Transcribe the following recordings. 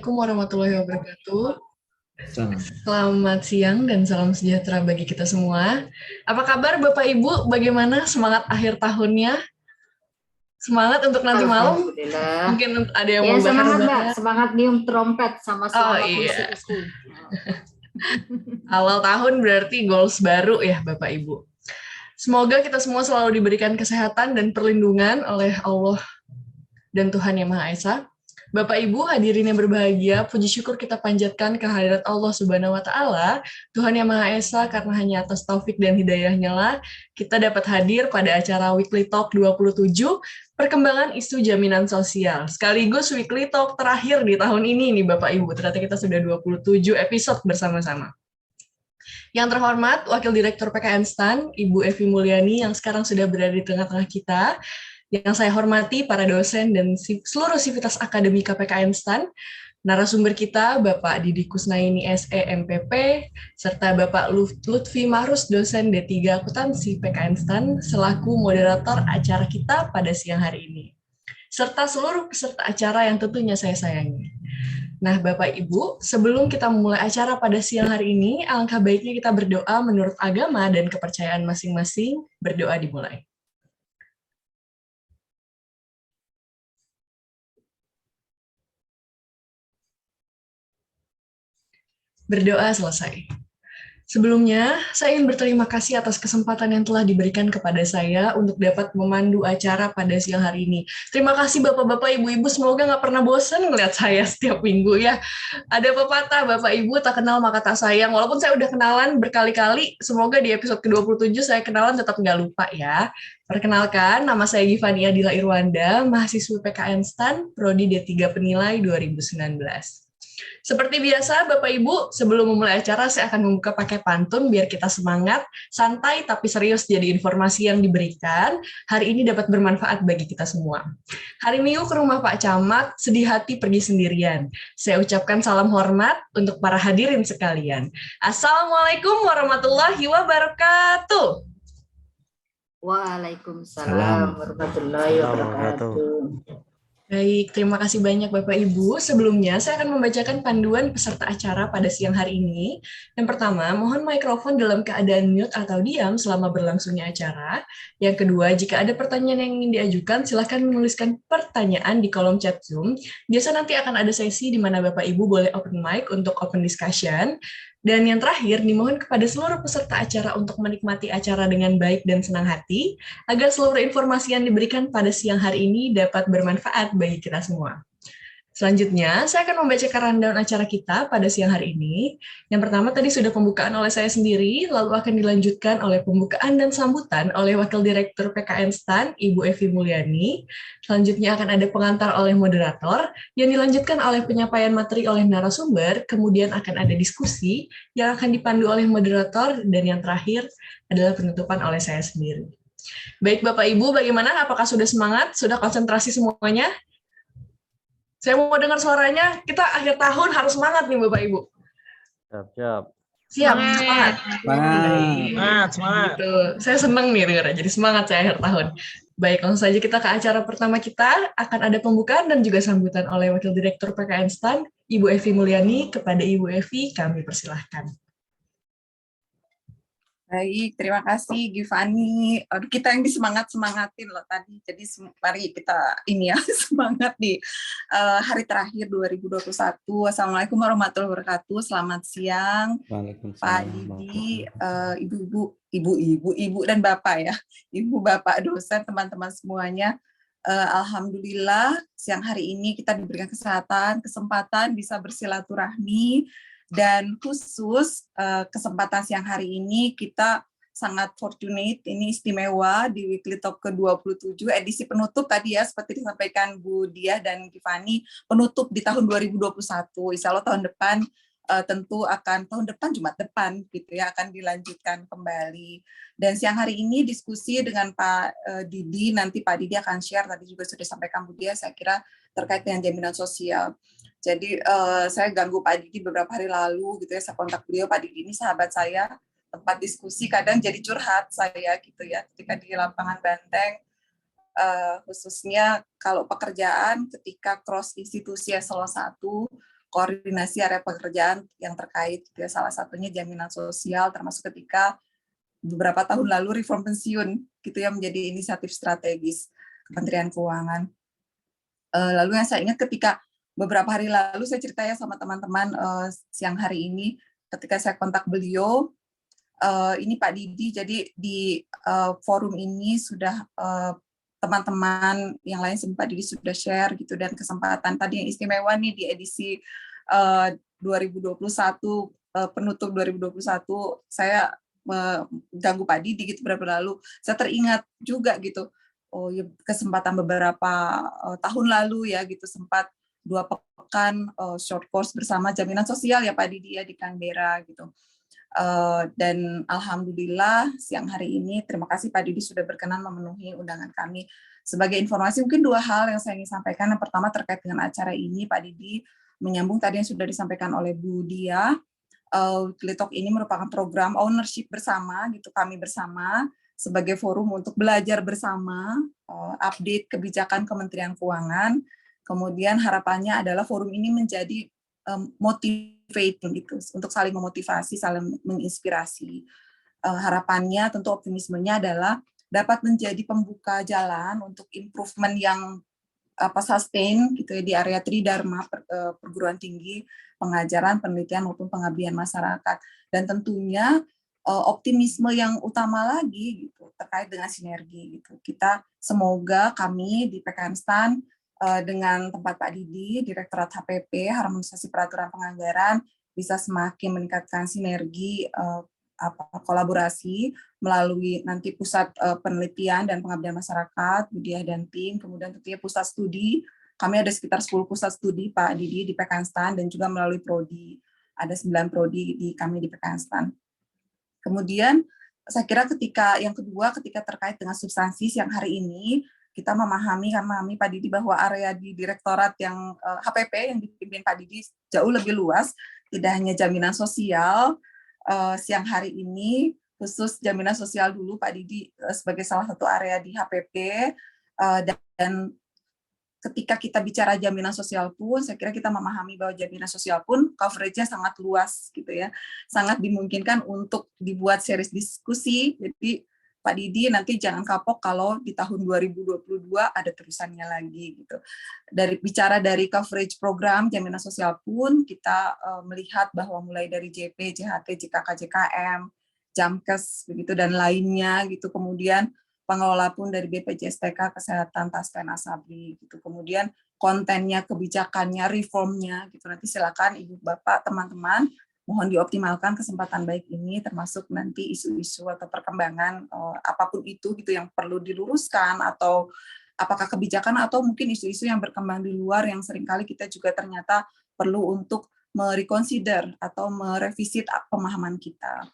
Assalamualaikum warahmatullahi wabarakatuh. Salam. Selamat siang dan salam sejahtera bagi kita semua. Apa kabar Bapak Ibu? Bagaimana semangat akhir tahunnya? Semangat untuk nanti malam? Alhamdulillah. Mungkin ada yang Ya mau semangat Mbak, bakar-bakar? semangat nyium trompet sama Oh selamat iya, wisi-wisi. awal tahun berarti goals baru ya Bapak Ibu. Semoga kita semua selalu diberikan kesehatan dan perlindungan oleh Allah dan Tuhan Yang Maha Esa. Bapak Ibu hadirin yang berbahagia, puji syukur kita panjatkan kehadirat Allah Subhanahu wa taala, Tuhan Yang Maha Esa, karena hanya atas taufik dan hidayahnya lah kita dapat hadir pada acara Weekly Talk 27 perkembangan isu jaminan sosial. Sekaligus Weekly Talk terakhir di tahun ini nih Bapak Ibu. Ternyata kita sudah 27 episode bersama-sama. Yang terhormat Wakil Direktur PKN STAN, Ibu Evi Mulyani yang sekarang sudah berada di tengah-tengah kita. Yang saya hormati para dosen dan seluruh sivitas akademika PKN STAN, narasumber kita Bapak Didi Kusnaini SE MPP, serta Bapak Lutfi Mahrus dosen D3 Akuntansi PKN STAN selaku moderator acara kita pada siang hari ini. Serta seluruh peserta acara yang tentunya saya sayangi. Nah, Bapak Ibu, sebelum kita memulai acara pada siang hari ini, alangkah baiknya kita berdoa menurut agama dan kepercayaan masing-masing. Berdoa dimulai. Berdoa selesai. Sebelumnya, saya ingin berterima kasih atas kesempatan yang telah diberikan kepada saya untuk dapat memandu acara pada siang hari ini. Terima kasih Bapak-Bapak, Ibu-Ibu, semoga nggak pernah bosan ngeliat saya setiap minggu ya. Ada pepatah, Bapak Ibu tak kenal maka tak sayang. Walaupun saya udah kenalan berkali-kali, semoga di episode ke-27 saya kenalan tetap nggak lupa ya. Perkenalkan, nama saya Givani Adila Irwanda, mahasiswi PKN STAN, Prodi D3 Penilai 2019. Seperti biasa, Bapak Ibu, sebelum memulai acara, saya akan membuka pakai pantun biar kita semangat, santai tapi serius jadi informasi yang diberikan. Hari ini dapat bermanfaat bagi kita semua. Hari Minggu ke rumah Pak Camat, sedih hati pergi sendirian. Saya ucapkan salam hormat untuk para hadirin sekalian. Assalamualaikum warahmatullahi wabarakatuh. Waalaikumsalam warahmatullahi wabarakatuh. Baik, terima kasih banyak Bapak Ibu. Sebelumnya, saya akan membacakan panduan peserta acara pada siang hari ini. Yang pertama, mohon mikrofon dalam keadaan mute atau diam selama berlangsungnya acara. Yang kedua, jika ada pertanyaan yang ingin diajukan, silakan menuliskan pertanyaan di kolom chat Zoom. Biasa nanti akan ada sesi di mana Bapak Ibu boleh open mic untuk open discussion. Dan yang terakhir, dimohon kepada seluruh peserta acara untuk menikmati acara dengan baik dan senang hati, agar seluruh informasi yang diberikan pada siang hari ini dapat bermanfaat bagi kita semua. Selanjutnya, saya akan membacakan rundown acara kita pada siang hari ini. Yang pertama tadi sudah pembukaan oleh saya sendiri, lalu akan dilanjutkan oleh pembukaan dan sambutan oleh Wakil Direktur PKN STAN, Ibu Evi Mulyani. Selanjutnya akan ada pengantar oleh moderator, yang dilanjutkan oleh penyampaian materi oleh narasumber, kemudian akan ada diskusi yang akan dipandu oleh moderator, dan yang terakhir adalah penutupan oleh saya sendiri. Baik Bapak Ibu, bagaimana? Apakah sudah semangat? Sudah konsentrasi semuanya? Saya mau dengar suaranya. Kita akhir tahun harus semangat nih Bapak Ibu. Siap. Siap, semangat. Semangat. Gitu. Saya senang nih dengar, jadi semangat saya akhir tahun. Baik, langsung saja kita ke acara pertama kita. Akan ada pembukaan dan juga sambutan oleh Wakil Direktur PKN STAN, Ibu Evi Mulyani. Kepada Ibu Evi, kami persilahkan. Baik, terima kasih Givani. Kita yang disemangat-semangatin loh tadi. Jadi mari kita ini ya semangat di hari terakhir 2021. Assalamualaikum warahmatullahi wabarakatuh. Selamat siang Pak Didi, ibu dan Bapak ya. Ibu, Bapak, dosen, teman-teman semuanya. Alhamdulillah siang hari ini kita diberikan kesempatan bisa bersilaturahmi. Dan khusus kesempatan siang hari ini kita sangat fortunate, ini istimewa di Weekly Talk ke-27, edisi penutup tadi ya, seperti disampaikan Bu Diah dan Givani, penutup di tahun 2021. Insya Allah tahun depan tentu akan, Jumat depan gitu ya, akan dilanjutkan kembali. Dan siang hari ini diskusi dengan Pak Didi, nanti Pak Didi akan share, tadi juga sudah disampaikan Bu Diah, saya kira terkait dengan jaminan sosial. Jadi saya ganggu Pak Didi beberapa hari lalu gitu ya, saya kontak beliau. Pak Didi ini sahabat saya, tempat diskusi kadang jadi curhat saya gitu ya, ketika di lapangan Banteng, khususnya kalau pekerjaan ketika cross institusi eselon 1 koordinasi area pekerjaan yang terkait, gitu ya. Salah satunya jaminan sosial, termasuk ketika beberapa tahun lalu reform pensiun, gitu ya, menjadi inisiatif strategis Kementerian Keuangan. Lalu yang saya ingat ketika beberapa hari lalu saya cerita ya sama teman-teman siang hari ini, ketika saya kontak beliau, ini Pak Didi, jadi di forum ini sudah teman-teman yang lain Pak Didi sudah share gitu, dan kesempatan tadi yang istimewa nih di edisi 2021 penutup 2021 saya ganggu Pak Didi gitu beberapa lalu, saya teringat juga gitu, oh ya, kesempatan beberapa tahun lalu ya gitu, sempat 2 pekan short course bersama jaminan sosial ya Pak Didi ya di Canberra gitu. Dan alhamdulillah siang hari ini terima kasih Pak Didi sudah berkenan memenuhi undangan kami. Sebagai informasi mungkin 2 hal yang saya ingin sampaikan. Yang pertama terkait dengan acara ini Pak Didi, menyambung tadi yang sudah disampaikan oleh Bu Dia, Weekly Talk ini merupakan program ownership bersama gitu, kami bersama sebagai forum untuk belajar bersama, update kebijakan Kementerian Keuangan. Kemudian harapannya adalah forum ini menjadi motivating gitu, untuk saling memotivasi, saling menginspirasi. Harapannya tentu optimismenya adalah dapat menjadi pembuka jalan untuk improvement yang sustain gitu ya di area Tridharma perguruan tinggi, pengajaran, penelitian maupun pengabdian masyarakat. Dan tentunya optimisme yang utama lagi gitu terkait dengan sinergi gitu. Kita semoga kami di PKN dengan tempat Pak Didi, Direktorat HPP, Harmonisasi Peraturan Penganggaran, bisa semakin meningkatkan sinergi kolaborasi melalui nanti pusat penelitian dan pengabdian masyarakat, Budiah dan tim, kemudian tentunya pusat studi. Kami ada sekitar 10 pusat studi Pak Didi di PKN dan juga melalui prodi. Ada 9 prodi di kami di PKN. Kemudian saya kira yang kedua ketika terkait dengan substansi siang hari ini, kita memahami Pak Didi bahwa area di direktorat yang HPP yang dipimpin Pak Didi jauh lebih luas, tidak hanya jaminan sosial. Siang hari ini khusus jaminan sosial dulu Pak Didi sebagai salah satu area di HPP, dan ketika kita bicara jaminan sosial pun, saya kira kita memahami bahwa jaminan sosial pun coverage-nya sangat luas gitu ya, sangat dimungkinkan untuk dibuat series diskusi. Jadi Pak Didi nanti jangan kapok kalau di tahun 2022 ada terusannya lagi gitu. Bicara dari coverage program jaminan sosial pun kita melihat bahwa mulai dari JP, JHT, JKK, JKM, Jamkes begitu dan lainnya gitu, kemudian pengelola pun dari BPJS-TK, Kesehatan, Taspen, Asabri gitu. Kemudian kontennya, kebijakannya, reformnya gitu. Nanti silakan Ibu Bapak, teman-teman, mohon dioptimalkan kesempatan baik ini, termasuk nanti isu-isu atau perkembangan apapun itu gitu yang perlu diluruskan, atau apakah kebijakan atau mungkin isu-isu yang berkembang di luar yang seringkali kita juga ternyata perlu untuk mereconsider atau merevisit pemahaman kita.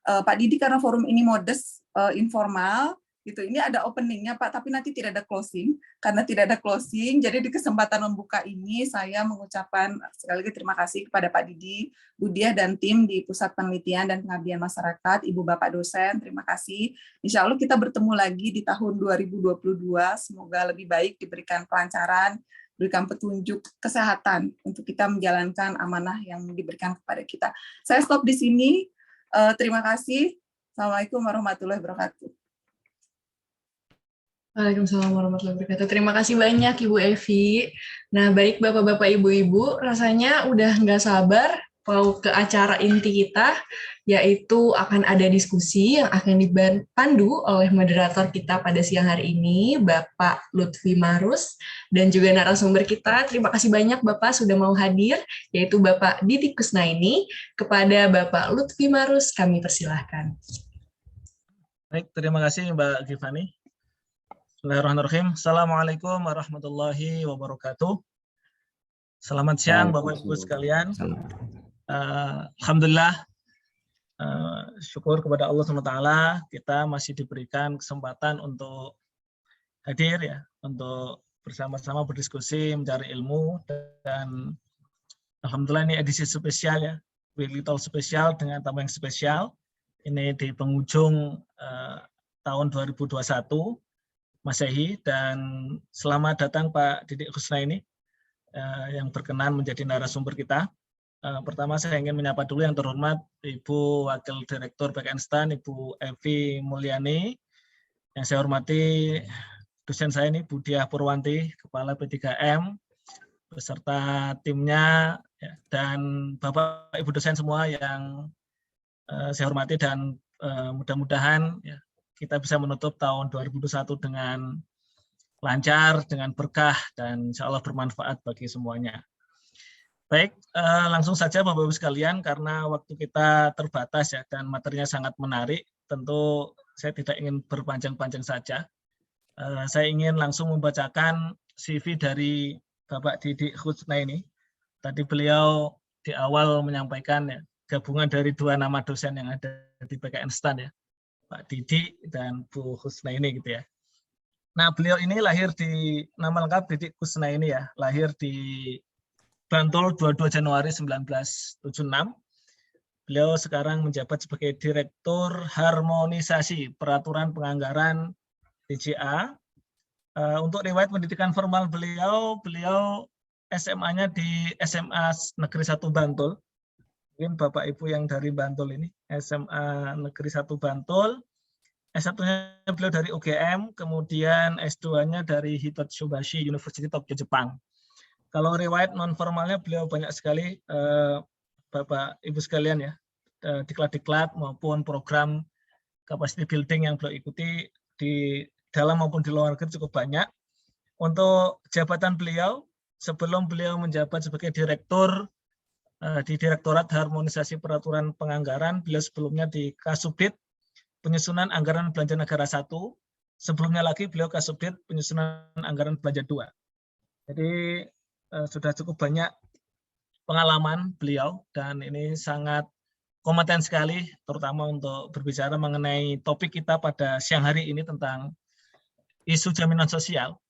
Pak Didi, karena forum ini modest, informal, gitu. Ini ada openingnya Pak, tapi nanti tidak ada closing. Karena tidak ada closing, jadi di kesempatan membuka ini saya mengucapkan sekali lagi terima kasih kepada Pak Didi, Budiah dan tim di Pusat Penelitian dan Pengabdian Masyarakat, Ibu Bapak dosen, terima kasih. Insya Allah kita bertemu lagi di tahun 2022, semoga lebih baik, diberikan kelancaran, berikan petunjuk kesehatan untuk kita menjalankan amanah yang diberikan kepada kita. Saya stop di sini. Terima kasih. Assalamualaikum warahmatullahi wabarakatuh. Waalaikumsalam warahmatullahi wabarakatuh. Terima kasih banyak Ibu Evi. Nah, baik Bapak-Bapak, Ibu-Ibu, rasanya udah nggak sabar mau ke acara inti kita, yaitu akan ada diskusi yang akan dipandu oleh moderator kita pada siang hari ini, Bapak Lutfi Marus, dan juga narasumber kita. Terima kasih banyak Bapak sudah mau hadir, yaitu Bapak Didi Kusnaini. Kepada Bapak Lutfi Marus, kami persilahkan. Baik, terima kasih Mbak Gifani. Bismillahirrahmanirrahim. Assalamualaikum warahmatullahi wabarakatuh. Selamat siang Bapak Ibu sekalian. Alhamdulillah, syukur kepada Allah SWT, kita masih diberikan kesempatan untuk hadir ya, untuk bersama-sama berdiskusi, mencari ilmu, dan alhamdulillah ini edisi spesial ya, Weekly Talk spesial dengan tamu yang spesial. Ini di penghujung tahun 2021 Masehi, dan selamat datang Pak Didi Kusnaini. yang berkenan menjadi narasumber kita. Pertama saya ingin menyapa dulu yang terhormat Ibu Wakil Direktur PKN-STAN, Ibu Evi Mulyani. Yang saya hormati dosen saya ini Bu Diah Purwanti, Kepala P3M, beserta timnya, ya, dan Bapak Ibu dosen semua yang saya hormati, dan mudah-mudahan ya, kita bisa menutup tahun 2021 dengan lancar, dengan berkah, dan insya Allah bermanfaat bagi semuanya. Baik, langsung saja Bapak Ibu sekalian, karena waktu kita terbatas ya, dan materinya sangat menarik, tentu saya tidak ingin berpanjang-panjang saja. Saya ingin langsung membacakan CV dari Bapak Didik Husnaini. Tadi beliau di awal menyampaikan ya, gabungan dari dua nama dosen yang ada di PKN-STAN ya, Pak Didik dan Bu Husnaini gitu ya. Nah, beliau ini lahir di, nama lengkap Didik Husnaini ya, lahir di Bantul 22 Januari 1976. Beliau sekarang menjabat sebagai Direktur Harmonisasi Peraturan Penganggaran DJA. Untuk riwayat pendidikan formal beliau SMA-nya di SMA Negeri 1 Bantul. Mungkin Bapak Ibu yang dari Bantul ini, SMA Negeri 1 Bantul. S1-nya beliau dari UGM, kemudian S2-nya dari Hitotsubashi University Tokyo, Jepang. Kalau riwayat non formalnya beliau banyak sekali, Bapak Ibu sekalian ya, diklat-diklat maupun program capacity building yang beliau ikuti di dalam maupun di luar negeri cukup banyak. Untuk jabatan beliau, sebelum beliau menjabat sebagai direktur di Direktorat Harmonisasi Peraturan Penganggaran, beliau sebelumnya di Kasubdit Penyusunan Anggaran Belanja Negara 1, sebelumnya lagi beliau Kasubdit Penyusunan Anggaran Belanja 2. Jadi sudah cukup banyak pengalaman beliau, dan ini sangat kompeten sekali, terutama untuk berbicara mengenai topik kita pada siang hari ini tentang isu jaminan sosial.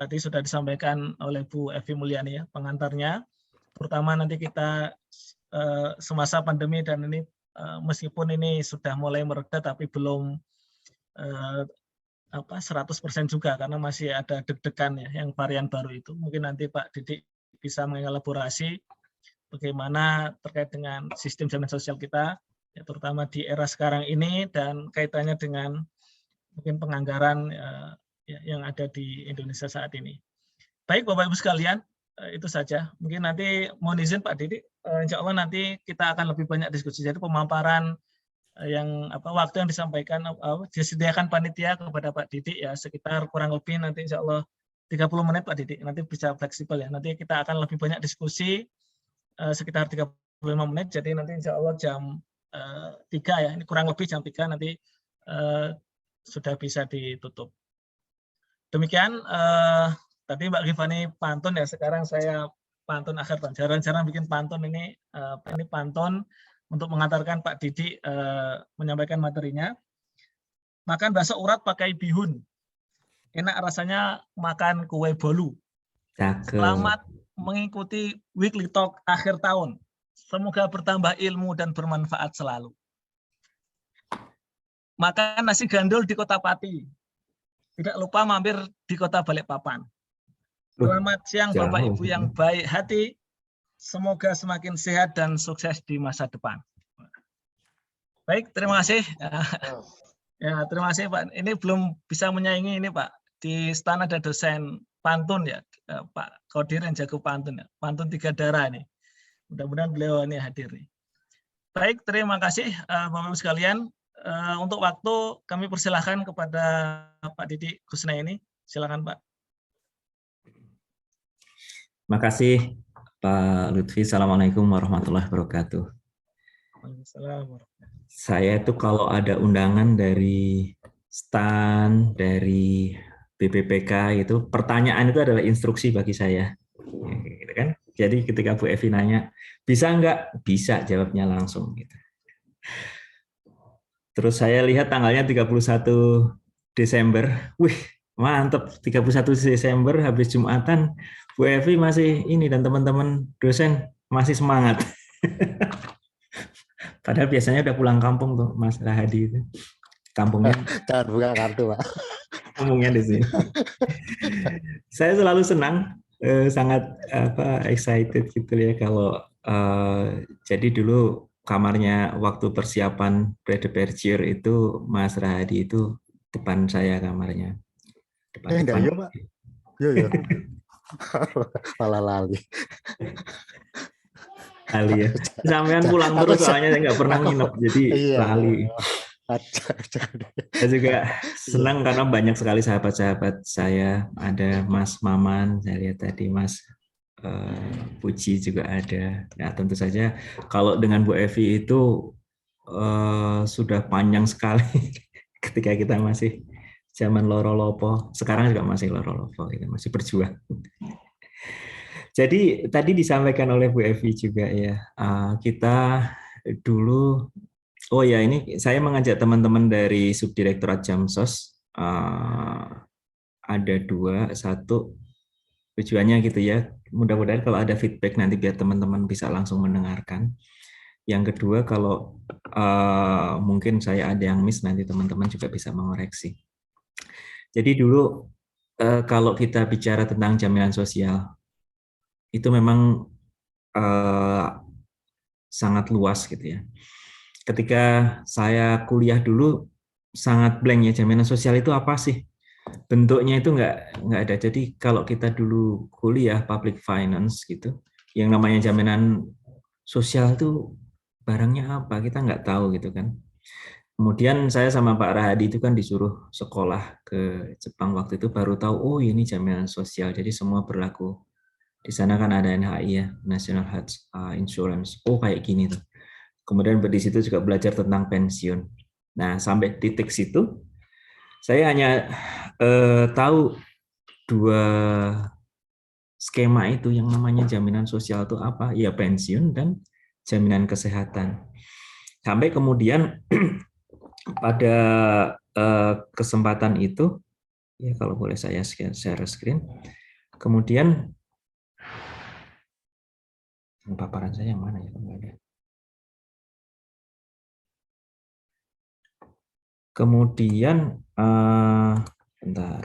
Tadi sudah disampaikan oleh Bu Evi Mulyani ya, pengantarnya, terutama nanti kita semasa pandemi, dan ini meskipun ini sudah mulai mereda tapi belum 100% juga, karena masih ada deg-degan ya yang varian baru itu. Mungkin nanti Pak Didik bisa mengelaborasi bagaimana terkait dengan sistem jaminan sosial kita, ya, terutama di era sekarang ini, dan kaitannya dengan mungkin penganggaran ya, yang ada di Indonesia saat ini. Baik Bapak Ibu sekalian, itu saja. Mungkin nanti mohon izin Pak Didik, insya Allah nanti kita akan lebih banyak diskusi. Jadi pemaparan yang waktu yang disampaikan disediakan panitia kepada Pak Didik ya, sekitar kurang lebih nanti insya Allah 30 menit Pak Didik, nanti bisa fleksibel ya. Nanti kita akan lebih banyak diskusi sekitar 35 menit, jadi nanti insya Allah jam 3 ya, ini kurang lebih jam 3 nanti sudah bisa ditutup. Demikian tadi Mbak Givani pantun ya, sekarang saya pantun akhir. Jarang-jarang bikin pantun ini pantun untuk mengantarkan Pak Didik menyampaikan materinya. Makan bakso urat pakai bihun, enak rasanya makan kue bolu. Selamat mengikuti Weekly Talk akhir tahun. Semoga bertambah ilmu dan bermanfaat selalu. Makan nasi gandul di Kota Pati. Tidak lupa mampir di Kota Balikpapan. Selamat siang Bapak Ibu yang baik hati. Semoga semakin sehat dan sukses di masa depan. Baik, terima kasih. Ya, terima kasih Pak. Ini belum bisa menyaingi ini Pak. Di STAN ada dosen pantun ya, Pak Kodir yang jago pantun ya. Pantun 3 darah ini. Mudah-mudahan beliau ini hadir nih. Baik, terima kasih Bapak Ibu sekalian. Untuk waktu kami persilahkan kepada Pak Didik Husnaini. Silakan Pak. Terima kasih Pak Lutfi. Assalamualaikum warahmatullahi wabarakatuh. Saya itu kalau ada undangan dari STAN, dari BPPK itu, pertanyaan itu adalah instruksi bagi saya. Ya, gitu kan? Jadi ketika Bu Evi nanya, bisa nggak? Bisa, jawabnya langsung. Gitu. Terus saya lihat tanggalnya 31 Desember. Wih, mantep. 31 Desember habis Jumatan, Bu Evi masih ini dan teman-teman dosen masih semangat. Padahal biasanya udah pulang kampung tuh Mas Rahadi itu. Kampungnya. Jangan buka kartu, Pak. Kampungnya di sini. Saya selalu senang sangat excited gitu ya kalau jadi dulu kamarnya waktu persiapan pre-departure itu Mas Rahadi itu depan saya kamarnya. Enggak, Depan-depan. iya Pak. Iya. Malah lali. Lali ya. Sampean pulang terus soalnya saya nggak pernah nginep, jadi lali. Saya juga senang karena banyak sekali sahabat-sahabat saya. Ada Mas Maman, saya lihat tadi Mas Puji juga ada. Nah, tentu saja kalau dengan Bu Evi itu sudah panjang sekali ketika kita masih zaman loro-lopo. Sekarang juga masih loro-lopo, kita masih berjuang. Jadi tadi disampaikan oleh Bu Evi juga ya, kita dulu, oh ya ini saya mengajak teman-teman dari Subdirektorat Jamsos, ada 2, 1 tujuannya gitu ya. Mudah-mudahan kalau ada feedback nanti biar teman-teman bisa langsung mendengarkan. Yang kedua kalau mungkin saya ada yang miss nanti teman-teman juga bisa mengoreksi. Jadi dulu kalau kita bicara tentang jaminan sosial itu memang sangat luas gitu ya. Ketika saya kuliah dulu sangat blank ya, jaminan sosial itu apa sih? Bentuknya itu nggak ada. Jadi kalau kita dulu kuliah public finance gitu, yang namanya jaminan sosial itu barangnya apa kita nggak tahu gitu kan. Kemudian saya sama Pak Rahadi itu kan disuruh sekolah ke Jepang waktu itu baru tahu oh ini jaminan sosial. Jadi semua berlaku. Di sana kan ada NHI ya, National Health Insurance. Oh kayak gini tuh. Kemudian di situ juga belajar tentang pensiun. Nah sampai titik situ saya hanya tahu 2 skema itu yang namanya jaminan sosial itu apa? Ya pensiun dan jaminan kesehatan. Sampai kemudian pada kesempatan itu, ya kalau boleh saya share screen. Kemudian paparan saya yang mana ya? Kemudian bentar.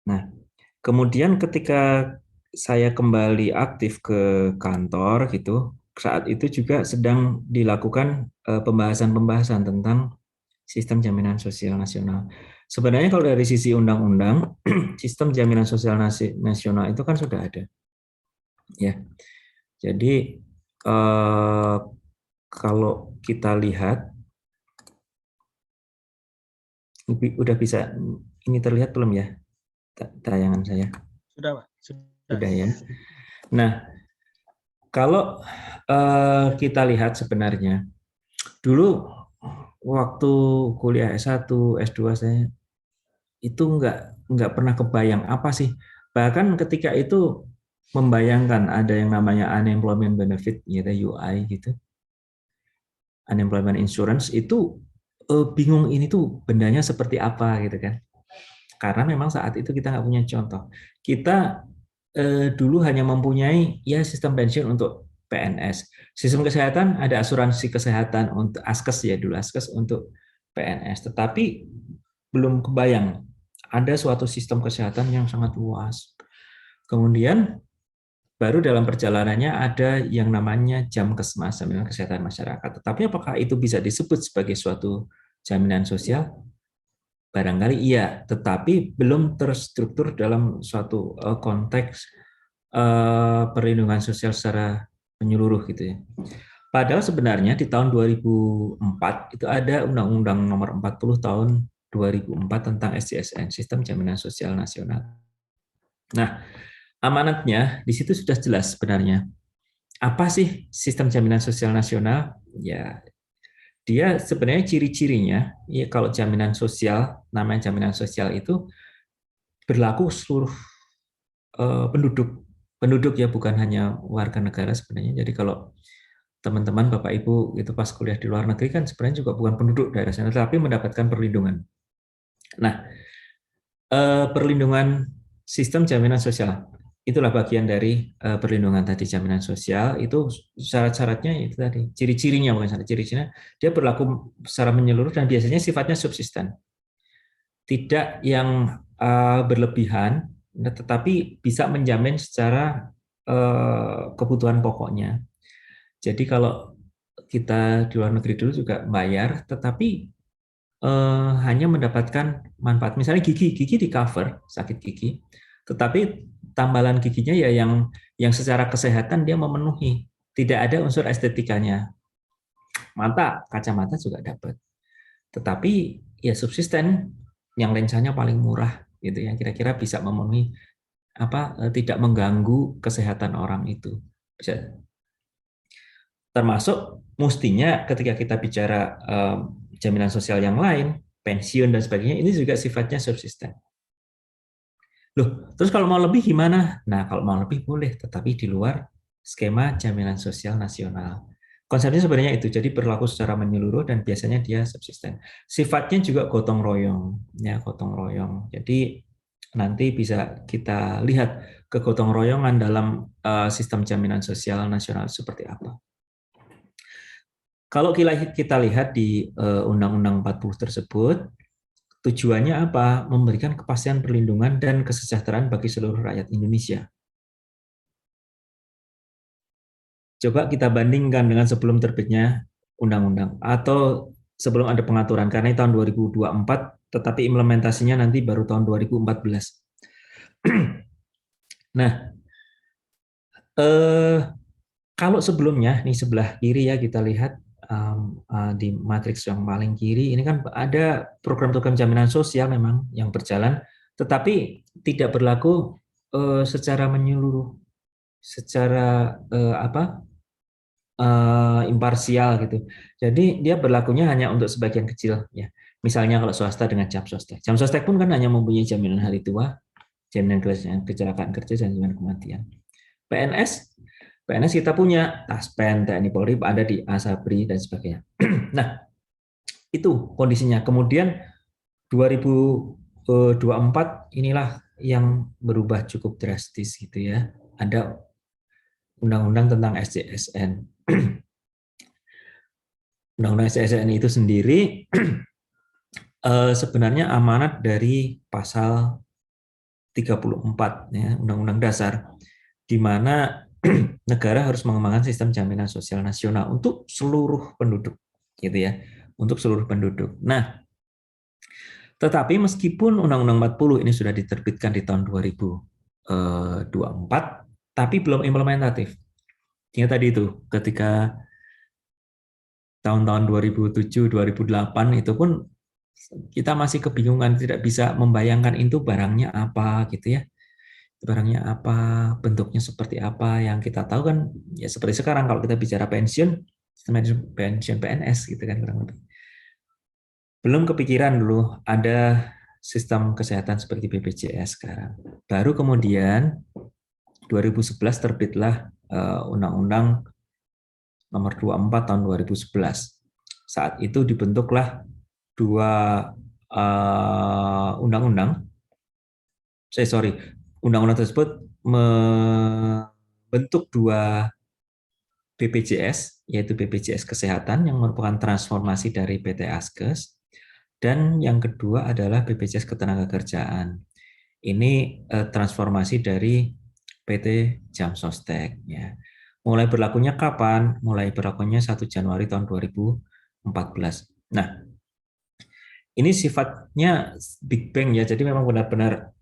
Nah, kemudian ketika saya kembali aktif ke kantor gitu, saat itu juga sedang dilakukan pembahasan-pembahasan tentang sistem jaminan sosial nasional. Sebenarnya kalau dari sisi undang-undang, sistem jaminan sosial nasional itu kan sudah ada. Ya. Jadi kalau kita lihat udah bisa ini terlihat belum ya? Tayangan saya. Sudah, Pak. Sudah ya. Nah, kalau kita lihat sebenarnya dulu waktu kuliah S1, S2 saya itu nggak pernah kebayang apa sih. Bahkan ketika itu membayangkan ada yang namanya unemployment benefit gitu, UI gitu. Unemployment insurance itu bingung ini tuh bendanya seperti apa gitu kan. Karena memang saat itu kita nggak punya contoh. Kita dulu hanya mempunyai ya sistem pensiun untuk PNS. Sistem kesehatan ada asuransi kesehatan untuk Askes ya dulu Askes untuk PNS. Tetapi belum kebayang ada suatu sistem kesehatan yang sangat luas. Kemudian baru dalam perjalanannya ada yang namanya Jamkesmas, jaminan kesehatan masyarakat. Tetapi apakah itu bisa disebut sebagai suatu jaminan sosial? Barangkali iya, tetapi belum terstruktur dalam suatu konteks perlindungan sosial secara menyeluruh gitu ya. Padahal sebenarnya di tahun 2004 itu ada Undang-Undang Nomor 40 tahun 2004 tentang SJSN, Sistem Jaminan Sosial Nasional. Nah, amanatnya di situ sudah jelas sebenarnya. Apa sih sistem jaminan sosial nasional? Ya, dia sebenarnya ciri-cirinya, ya kalau jaminan sosial, namanya jaminan sosial itu berlaku seluruh penduduk ya, bukan hanya warga negara sebenarnya. Jadi kalau teman-teman Bapak Ibu itu pas kuliah di luar negeri kan sebenarnya juga bukan penduduk daerah sana, tapi mendapatkan perlindungan. Nah, perlindungan sistem jaminan sosial itulah bagian dari perlindungan tadi jaminan sosial itu syarat-syaratnya itu tadi ciri-cirinya bukan syarat ciri-cirinya dia berlaku secara menyeluruh dan biasanya sifatnya subsisten. tidak yang berlebihan, tetapi bisa menjamin secara kebutuhan pokoknya. Jadi kalau kita di luar negeri dulu juga bayar, tetapi hanya mendapatkan manfaat. Misalnya gigi di cover, sakit gigi, tetapi tambalan giginya ya yang secara kesehatan dia memenuhi, tidak ada unsur estetikanya. Mata, kacamata juga dapat, tetapi ya subsisten yang lensanya paling murah, gitu yang kira-kira bisa memenuhi tidak mengganggu kesehatan orang itu. Bisa. Termasuk mestinya ketika kita bicara jaminan sosial yang lain, pensiun dan sebagainya, ini juga sifatnya subsisten. Loh, terus kalau mau lebih gimana? Nah, kalau mau lebih boleh, tetapi di luar skema jaminan sosial nasional. Konsepnya sebenarnya itu, jadi berlaku secara menyeluruh dan biasanya dia subsisten. Sifatnya juga gotong royong, ya gotong royong. Jadi nanti bisa kita lihat kegotong royongan dalam sistem jaminan sosial nasional seperti apa. Kalau kita lihat di Undang-Undang 40 tersebut, tujuannya apa? Memberikan kepastian perlindungan dan kesejahteraan bagi seluruh rakyat Indonesia. Coba kita bandingkan dengan sebelum terbitnya undang-undang atau sebelum ada pengaturan, karena ini tahun 2024, tetapi implementasinya nanti baru tahun 2014. Nah, kalau sebelumnya, nih sebelah kiri ya kita lihat di matriks yang paling kiri, ini kan ada program-program jaminan sosial memang yang berjalan, tetapi tidak berlaku secara menyeluruh, secara imparsial gitu. Jadi dia berlakunya hanya untuk sebagian kecil ya. Misalnya kalau swasta dengan jam sostek. Jam sostek pun kan hanya mempunyai jaminan hari tua, jaminan kecelakaan kerja, dan jaminan kematian. PNS kita punya Taspen, TNI Polri ada di Asabri dan sebagainya. Nah, itu kondisinya. Kemudian 2024 inilah yang berubah cukup drastis gitu ya. Ada undang-undang tentang SJSN. Undang-undang SJSN itu sendiri sebenarnya amanat dari pasal 34 ya, Undang-Undang Dasar, di mana negara harus mengembangkan sistem jaminan sosial nasional untuk seluruh penduduk, gitu ya, untuk seluruh penduduk. Nah, tetapi meskipun Undang-Undang 40 ini sudah diterbitkan di tahun 2024, tapi belum implementatif. Ingat tadi itu, ketika tahun-tahun 2007, 2008 itu pun kita masih kebingungan, tidak bisa membayangkan itu barangnya apa gitu ya. Barangnya apa, bentuknya seperti apa, yang kita tahu kan ya seperti sekarang kalau kita bicara pensiun PNS gitu kan kurang lebih. Belum kepikiran dulu ada sistem kesehatan seperti BPJS sekarang. Baru kemudian 2011 terbitlah Undang-Undang Nomor 24 tahun 2011. Saat itu dibentuklah dua undang-undang. Undang-undang tersebut membentuk dua BPJS, yaitu BPJS Kesehatan yang merupakan transformasi dari PT Askes, dan yang kedua adalah BPJS Ketenagakerjaan. Ini transformasi dari PT Jam Sostek. Ya. Mulai berlakunya kapan? Mulai berlakunya 1 Januari tahun 2014. Nah, ini sifatnya Big Bang ya, jadi memang benar-benar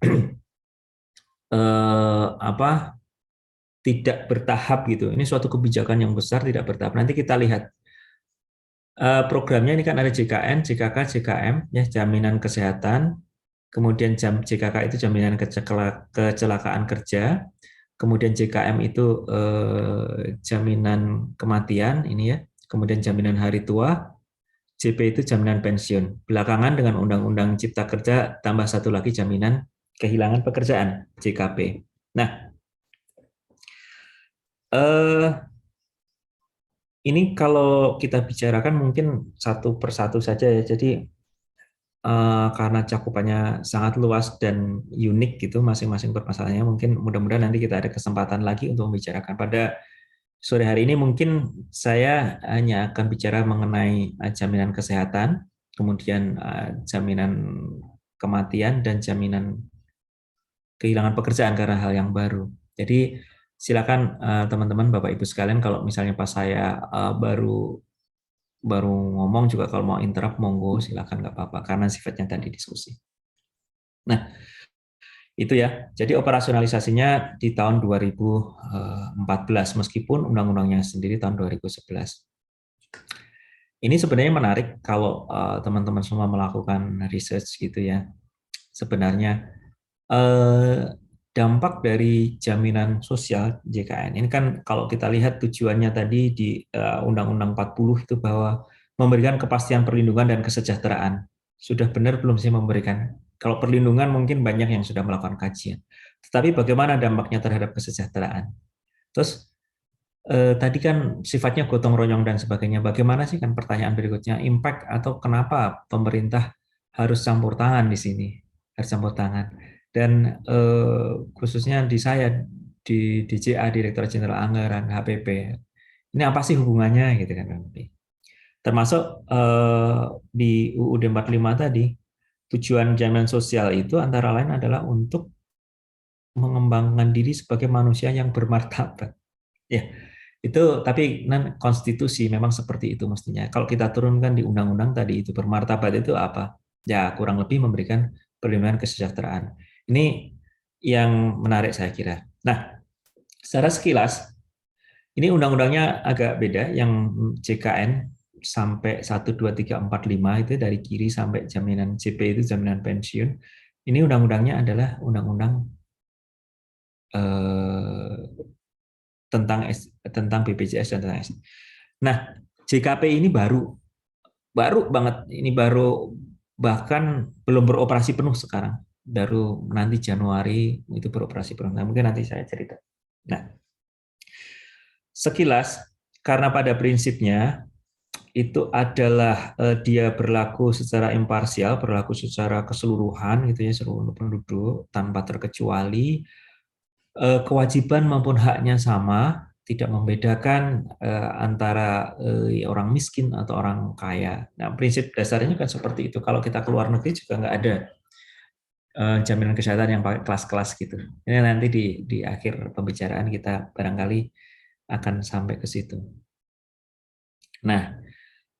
tidak bertahap gitu. Ini suatu kebijakan yang besar, tidak bertahap. Nanti kita lihat programnya ini kan ada JKN, JKK, JKM, ya jaminan kesehatan. Kemudian JKK itu jaminan kecelakaan kerja. Kemudian JKM itu jaminan kematian ini ya. Kemudian jaminan hari tua. JP itu jaminan pensiun. Belakangan dengan Undang-Undang Cipta Kerja tambah satu lagi jaminan kehilangan pekerjaan, JKP. Nah, ini kalau kita bicarakan mungkin satu persatu saja ya. Jadi karena cakupannya sangat luas dan unik gitu masing-masing permasalahannya, mungkin mudah-mudahan nanti kita ada kesempatan lagi untuk membicarakan. Pada sore hari ini mungkin saya hanya akan bicara mengenai jaminan kesehatan, kemudian jaminan kematian dan jaminan kehilangan pekerjaan karena hal yang baru. Jadi silakan teman-teman Bapak Ibu sekalian, kalau misalnya pas saya baru ngomong juga kalau mau interrupt monggo silakan, nggak apa-apa karena sifatnya tadi diskusi. Nah, itu ya. Jadi operasionalisasinya di tahun 2014 meskipun undang-undangnya sendiri tahun 2011. Ini sebenarnya menarik kalau teman-teman semua melakukan research gitu ya. Sebenarnya dampak dari jaminan sosial JKN ini kan kalau kita lihat tujuannya tadi di Undang-Undang 40 itu bahwa memberikan kepastian perlindungan dan kesejahteraan. Sudah benar belum sih memberikan? Kalau perlindungan mungkin banyak yang sudah melakukan kajian. Tetapi bagaimana dampaknya terhadap kesejahteraan? Terus tadi kan sifatnya gotong royong dan sebagainya. Bagaimana sih kan pertanyaan berikutnya, impact atau kenapa pemerintah harus campur tangan di sini? Harus campur tangan. Dan khususnya di saya di DJA, Direktur Jenderal Anggaran HPP, ini apa sih hubungannya gitu kan? Termasuk di UUD 45 tadi, tujuan jaminan sosial itu antara lain adalah untuk mengembangkan diri sebagai manusia yang bermartabat. Ya, itu tapi konstitusi memang seperti itu mestinya. Kalau kita turunkan di undang-undang tadi itu bermartabat itu apa? Ya kurang lebih memberikan perlindungan kesejahteraan. Ini yang menarik saya kira. Nah, secara sekilas ini undang-undangnya agak beda. Yang JKN sampai 1, 2, 3, 4, 5 itu dari kiri sampai jaminan JP itu jaminan pensiun. Ini undang-undangnya adalah undang-undang tentang BPJS dan tentang SI. Nah, JKP ini baru banget. Ini baru bahkan belum beroperasi penuh sekarang. Baru nanti Januari itu beroperasi penuh. Nah, mungkin nanti saya cerita. Nah, sekilas karena pada prinsipnya itu adalah dia berlaku secara imparsial, berlaku secara keseluruhan gitu ya, seluruh penduduk tanpa terkecuali, kewajiban maupun haknya sama, tidak membedakan antara orang miskin atau orang kaya. Nah, prinsip dasarnya kan seperti itu. Kalau kita keluar negeri juga nggak ada jaminan kesehatan yang pakai kelas-kelas gitu. Ini nanti di akhir pembicaraan kita barangkali akan sampai ke situ. Nah,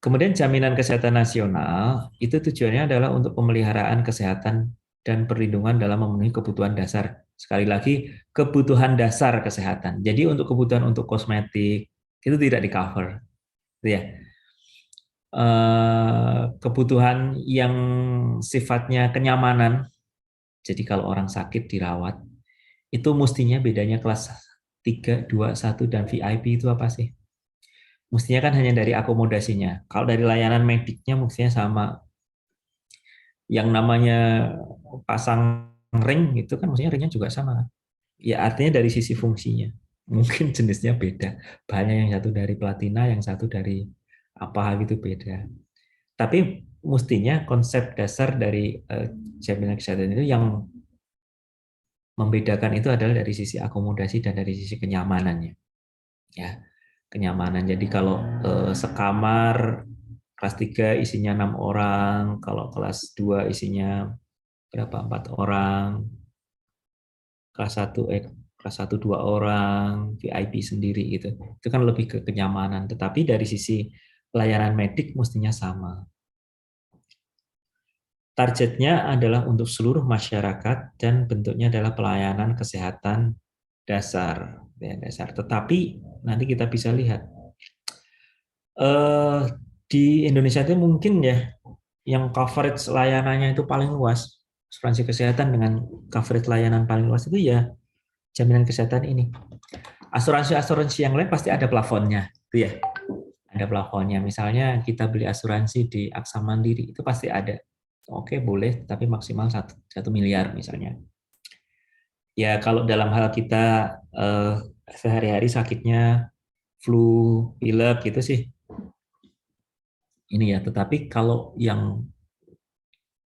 kemudian jaminan kesehatan nasional itu tujuannya adalah untuk pemeliharaan kesehatan dan perlindungan dalam memenuhi kebutuhan dasar. Sekali lagi, kebutuhan dasar kesehatan. Jadi untuk kebutuhan untuk kosmetik itu tidak di-cover. Ya. Kebutuhan yang sifatnya kenyamanan, jadi kalau orang sakit dirawat, itu mestinya bedanya kelas 3, 2, 1, dan VIP itu apa sih? Mestinya kan hanya dari akomodasinya. Kalau dari layanan mediknya mestinya sama. Yang namanya pasang ring itu kan mestinya ringnya juga sama. Ya artinya dari sisi fungsinya. Mungkin jenisnya beda. Bahannya yang satu dari platina, yang satu dari apa gitu beda. Tapi mestinya konsep dasar dari jaminan kesehatan itu yang membedakan itu adalah dari sisi akomodasi dan dari sisi kenyamanannya. Ya, kenyamanan. Jadi kalau sekamar kelas 3 isinya 6 orang, kalau kelas 2 isinya berapa? 4 orang. Kelas 1 2 orang, VIP sendiri gitu. Itu kan lebih ke kenyamanan, tetapi dari sisi layanan medik mestinya sama. Targetnya adalah untuk seluruh masyarakat dan bentuknya adalah pelayanan kesehatan dasar. Tetapi nanti kita bisa lihat di Indonesia itu mungkin ya yang coverage layanannya itu paling luas, asuransi kesehatan dengan coverage layanan paling luas itu ya jaminan kesehatan ini. Asuransi yang lain pasti ada plafonnya, itu ya. Ada plafonnya. Misalnya kita beli asuransi di Aksa Mandiri itu pasti ada. Oke, boleh, tapi maksimal 1 miliar misalnya. Ya kalau dalam hal kita sehari-hari sakitnya flu, pilek gitu sih. Ini ya, tetapi kalau yang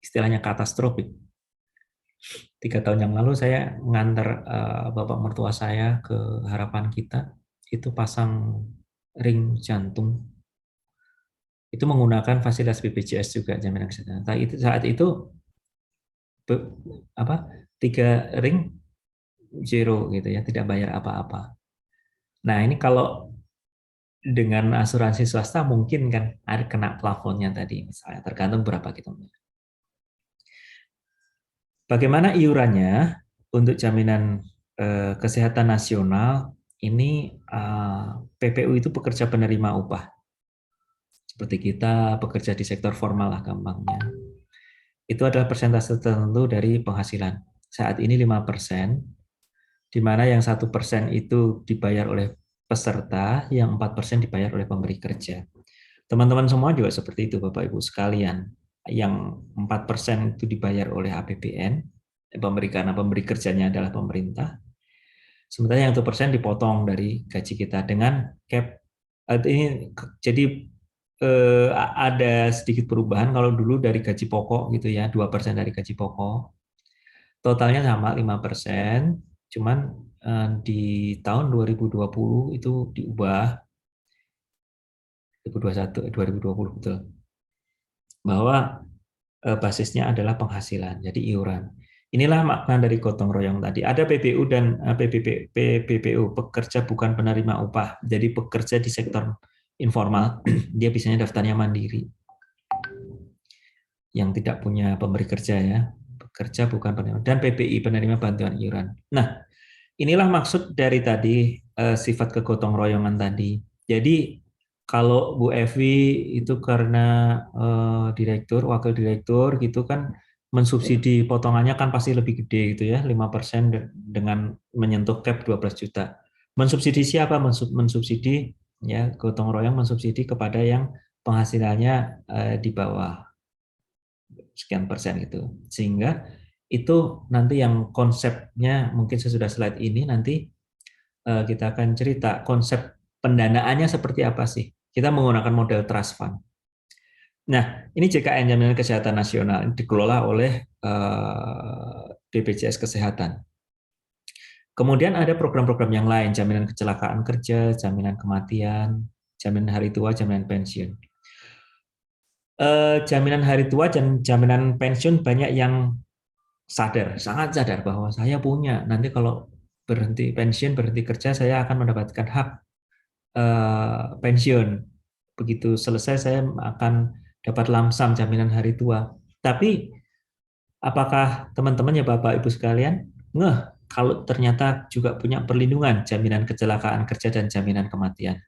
istilahnya katastrofik, 3 tahun yang lalu saya ngantar bapak mertua saya ke Harapan Kita, itu pasang ring jantung. Itu menggunakan fasilitas BPJS juga jaminan kesehatan. Saat itu 3 ring zero gitu ya, tidak bayar apa-apa. Nah ini kalau dengan asuransi swasta mungkin kan ada kena plafonnya tadi misalnya, tergantung berapa kita. Bagaimana iurannya untuk jaminan kesehatan nasional ini? PPU itu pekerja penerima upah. Seperti kita bekerja di sektor formal lah gampangnya. Itu adalah persentase tertentu dari penghasilan. Saat ini 5%, di mana yang 1% itu dibayar oleh peserta, yang 4% dibayar oleh pemberi kerja. Teman-teman semua juga seperti itu Bapak Ibu sekalian. Yang 4% itu dibayar oleh APBN, karena pemberi kerjanya adalah pemerintah. Sementara yang 1% dipotong dari gaji kita dengan cap. Ini jadi ada sedikit perubahan. Kalau dulu dari gaji pokok gitu ya, 2% dari gaji pokok. Totalnya sama 5%, cuman di tahun 2020 itu diubah 2020 betul. Bahwa basisnya adalah penghasilan, jadi iuran. Inilah makna dari gotong royong tadi. Ada PBU dan PBPU, pekerja bukan penerima upah. Jadi pekerja di sektor informal, dia biasanya daftarnya mandiri. Yang tidak punya pemberi kerja ya, pekerja bukan penerima. Dan PBI, penerima bantuan iuran. Nah, inilah maksud dari tadi sifat kegotong royongan tadi. Jadi kalau Bu Evi itu karena direktur, wakil direktur gitu kan mensubsidi potongannya kan pasti lebih gede gitu ya, 5% dengan menyentuh cap 12 juta. Mensubsidi siapa? Mensubsidi ya, gotong royong mensubsidi kepada yang penghasilannya di bawah sekian persen gitu. Sehingga itu nanti yang konsepnya mungkin sesudah slide ini nanti kita akan cerita konsep pendanaannya seperti apa sih. Kita menggunakan model trust fund. Nah, ini JKN Jaminan Kesehatan Nasional dikelola oleh BPJS Kesehatan. Kemudian ada program-program yang lain, jaminan kecelakaan kerja, jaminan kematian, jaminan hari tua, jaminan pensiun. Jaminan hari tua dan jaminan pensiun banyak yang sadar, sangat sadar bahwa saya punya, nanti kalau berhenti pensiun, berhenti kerja, saya akan mendapatkan hak pensiun. Begitu selesai saya akan dapat lamsam jaminan hari tua. Tapi apakah teman-teman ya Bapak Ibu sekalian ngeh kalau ternyata juga punya perlindungan jaminan kecelakaan kerja dan jaminan kematian?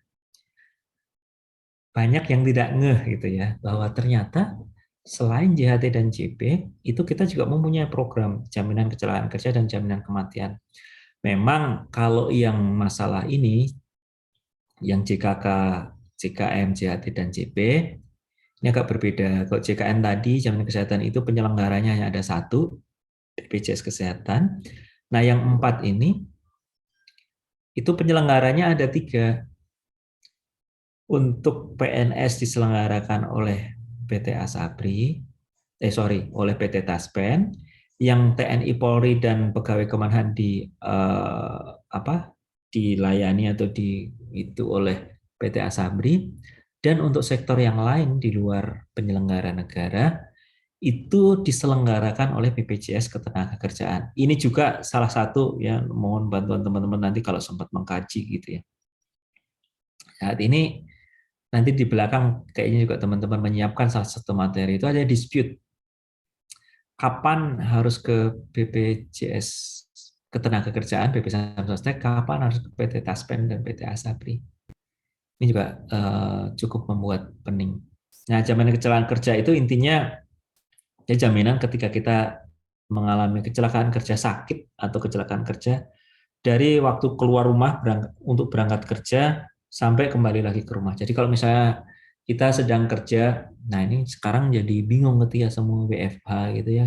Banyak yang tidak ngeh gitu ya, bahwa ternyata selain JHT dan JP, itu kita juga mempunyai program jaminan kecelakaan kerja dan jaminan kematian. Memang kalau yang masalah ini, yang JKK, JKM, JHT, dan JP, ini agak berbeda. Kalau JKN tadi, jaminan kesehatan itu penyelenggaranya hanya ada satu, BPJS Kesehatan. Nah yang 4 ini, itu penyelenggaranya ada 3. Untuk PNS diselenggarakan oleh PT Asabri, oleh PT Taspen, yang TNI Polri dan pegawai Kemenhan dilayani atau itu oleh PT Asabri, dan untuk sektor yang lain di luar penyelenggara negara itu diselenggarakan oleh BPJS Ketenagakerjaan. Ini juga salah satu ya, mohon bantuan teman-teman nanti kalau sempat mengkaji gitu ya. Saat ini nanti di belakang kayaknya juga teman-teman menyiapkan salah satu materi itu ada dispute. Kapan harus ke BPJS Ketenagakerjaan, BP Samsostek, kapan harus ke PT Taspen dan PT Asabri. Ini juga cukup membuat pening. Nah, jaminan kecelakaan kerja itu intinya ya jaminan ketika kita mengalami kecelakaan kerja sakit atau kecelakaan kerja dari waktu keluar rumah untuk berangkat kerja sampai kembali lagi ke rumah. Jadi kalau misalnya kita sedang kerja, nah ini sekarang jadi bingung ketika semua WFH gitu ya.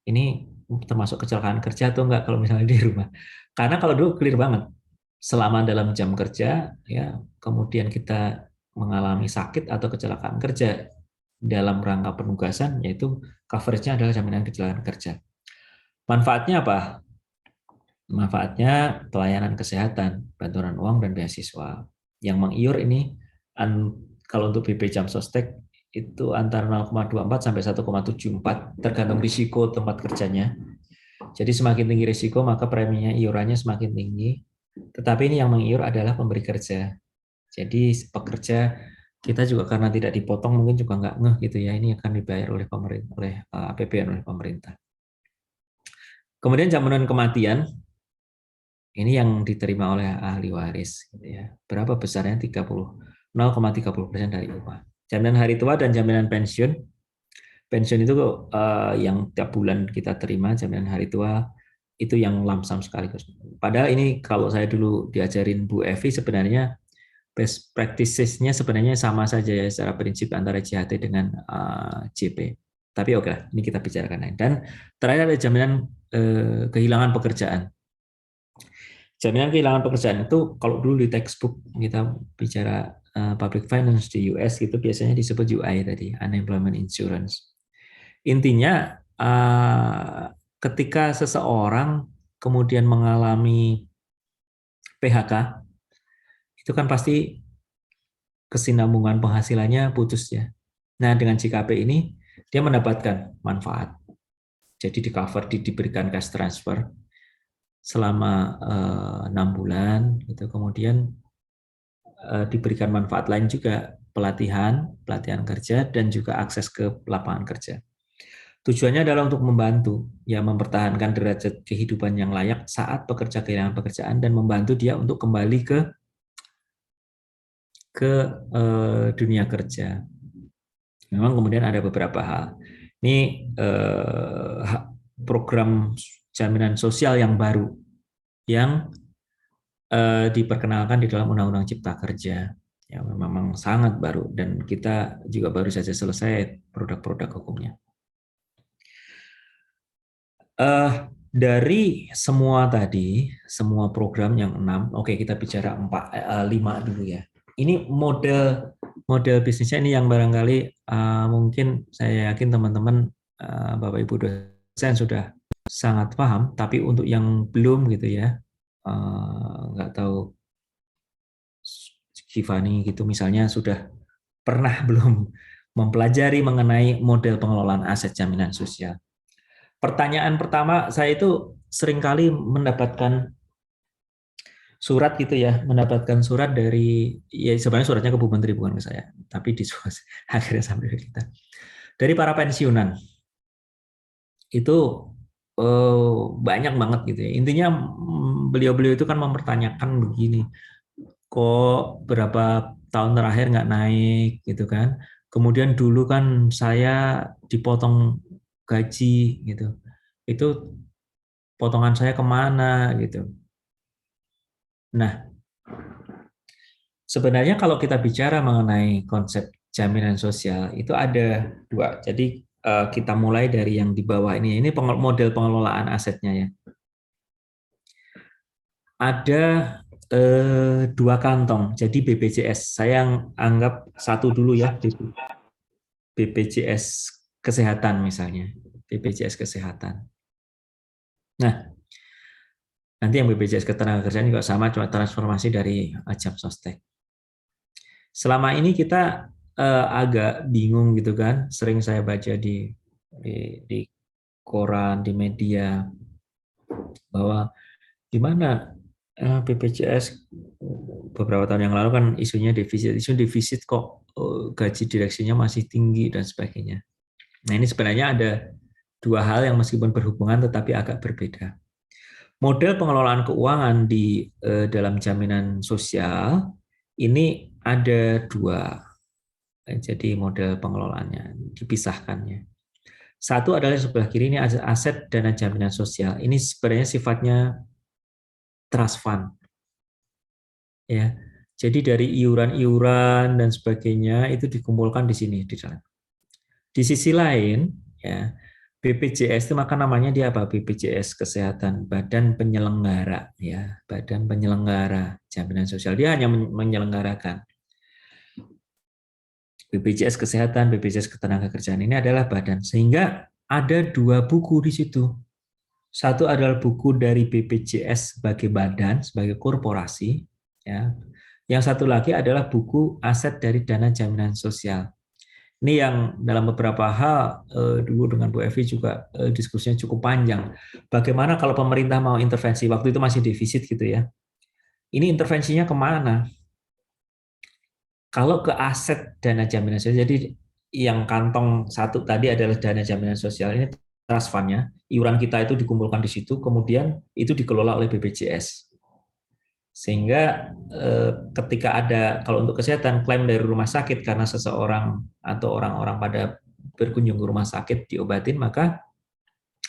Ini termasuk kecelakaan kerja atau enggak kalau misalnya di rumah. Karena kalau dulu clear banget. Selama dalam jam kerja, ya kemudian kita mengalami sakit atau kecelakaan kerja dalam rangka penugasan, yaitu coverage-nya adalah jaminan kecelakaan kerja. Manfaatnya apa? Manfaatnya pelayanan kesehatan, bantuan uang dan beasiswa. Yang mengiur ini kalau untuk BP Jam Sostek itu antara 0,24 sampai 1,74 tergantung risiko tempat kerjanya. Jadi semakin tinggi risiko maka preminya iurannya semakin tinggi. Tetapi ini yang mengiur adalah pemberi kerja. Jadi pekerja kita juga karena tidak dipotong mungkin juga nggak ngeh gitu ya, ini akan dibayar oleh pemerintah, oleh APBN, oleh pemerintah. Kemudian jaminan kematian ini yang diterima oleh ahli waris gitu ya. Berapa besarnya? 0,30% dari upah. Jaminan hari tua dan jaminan pensiun. Pensiun itu yang tiap bulan kita terima, jaminan hari tua itu yang lump sum sekaligus. Padahal ini kalau saya dulu diajarin Bu Evi sebenarnya best practices-nya sebenarnya sama saja ya secara prinsip antara JHT dengan JP. Tapi oke, ini kita bicarakan. Dan terakhir ada jaminan kehilangan pekerjaan. Jaminan kehilangan pekerjaan itu kalau dulu di textbook kita bicara public finance di US itu biasanya disebut UI tadi, unemployment insurance. Intinya ketika seseorang kemudian mengalami PHK itu kan pasti kesinambungan penghasilannya putus ya. Nah dengan JKP ini dia mendapatkan manfaat. Jadi di cover, diberikan cash transfer selama 6 bulan, gitu. Kemudian diberikan manfaat lain juga, pelatihan kerja dan juga akses ke lapangan kerja. Tujuannya adalah untuk membantu, ya mempertahankan derajat kehidupan yang layak saat pekerja kehilangan pekerjaan dan membantu dia untuk kembali ke dunia kerja. Memang kemudian ada beberapa hal. Ini program jaminan sosial yang baru yang diperkenalkan di dalam Undang-Undang Cipta Kerja. Ya, memang sangat baru dan kita juga baru saja selesai produk-produk hukumnya. Dari semua tadi, semua program yang 6, oke kita bicara 5 dulu ya. Ini model bisnisnya ini yang barangkali mungkin saya yakin teman-teman Bapak Ibu dosen sudah sangat paham, tapi untuk yang belum gitu ya, nggak tahu Givani gitu misalnya sudah pernah belum mempelajari mengenai model pengelolaan aset jaminan sosial. Pertanyaan pertama saya itu seringkali mendapatkan surat gitu ya, mendapatkan surat dari, ya sebenarnya suratnya ke Bu Menteri bukan ke saya, tapi akhirnya sampai ke kita. Dari para pensiunan. Itu banyak banget gitu ya. Intinya beliau-beliau itu kan mempertanyakan begini, kok berapa tahun terakhir nggak naik gitu kan. Kemudian dulu kan saya dipotong gaji gitu. Itu potongan saya kemana gitu. Nah, sebenarnya kalau kita bicara mengenai konsep jaminan sosial itu ada 2. Jadi kita mulai dari yang di bawah ini. Ini model pengelolaan asetnya ya. Ada 2 kantong. Jadi BPJS. Saya anggap satu dulu ya. BPJS Kesehatan misalnya. BPJS Kesehatan. Nah, nanti yang BPJS Ketenagakerjaan juga sama, cuma transformasi dari Ajab Sostek. Selama ini kita agak bingung gitu kan, sering saya baca di koran, di media, bahwa gimana BPJS beberapa tahun yang lalu kan isunya defisit kok gaji direksinya masih tinggi dan sebagainya. Nah ini sebenarnya ada 2 hal yang meskipun berhubungan tetapi agak berbeda. Model pengelolaan keuangan di dalam jaminan sosial ini ada 2. Jadi model pengelolaannya dipisahkannya. Satu adalah sebelah kiri ini aset dana jaminan sosial. Ini sebenarnya sifatnya trust fund. Ya. Jadi dari iuran-iuran dan sebagainya itu dikumpulkan di sini di dalam. Di sisi lain ya, BPJS itu maka namanya dia apa? BPJS Kesehatan, Badan Penyelenggara ya, Badan Penyelenggara Jaminan Sosial. Dia hanya menyelenggarakan. BPJS Kesehatan, BPJS Ketenagakerjaan ini adalah badan. Sehingga ada 2 buku di situ. Satu adalah buku dari BPJS sebagai badan, sebagai korporasi. Ya. Yang satu lagi adalah buku aset dari dana jaminan sosial. Ini yang dalam beberapa hal dulu dengan Bu Evi juga diskusinya cukup panjang. Bagaimana kalau pemerintah mau intervensi? Waktu itu masih defisit gitu ya. Ini intervensinya kemana? Kalau ke aset dana jaminan sosial, jadi yang kantong satu tadi adalah dana jaminan sosial, ini trust fund-nya, iuran kita itu dikumpulkan di situ, kemudian itu dikelola oleh BPJS. Sehingga ketika ada, kalau untuk kesehatan, klaim dari rumah sakit karena seseorang atau orang-orang pada berkunjung ke rumah sakit diobatin, maka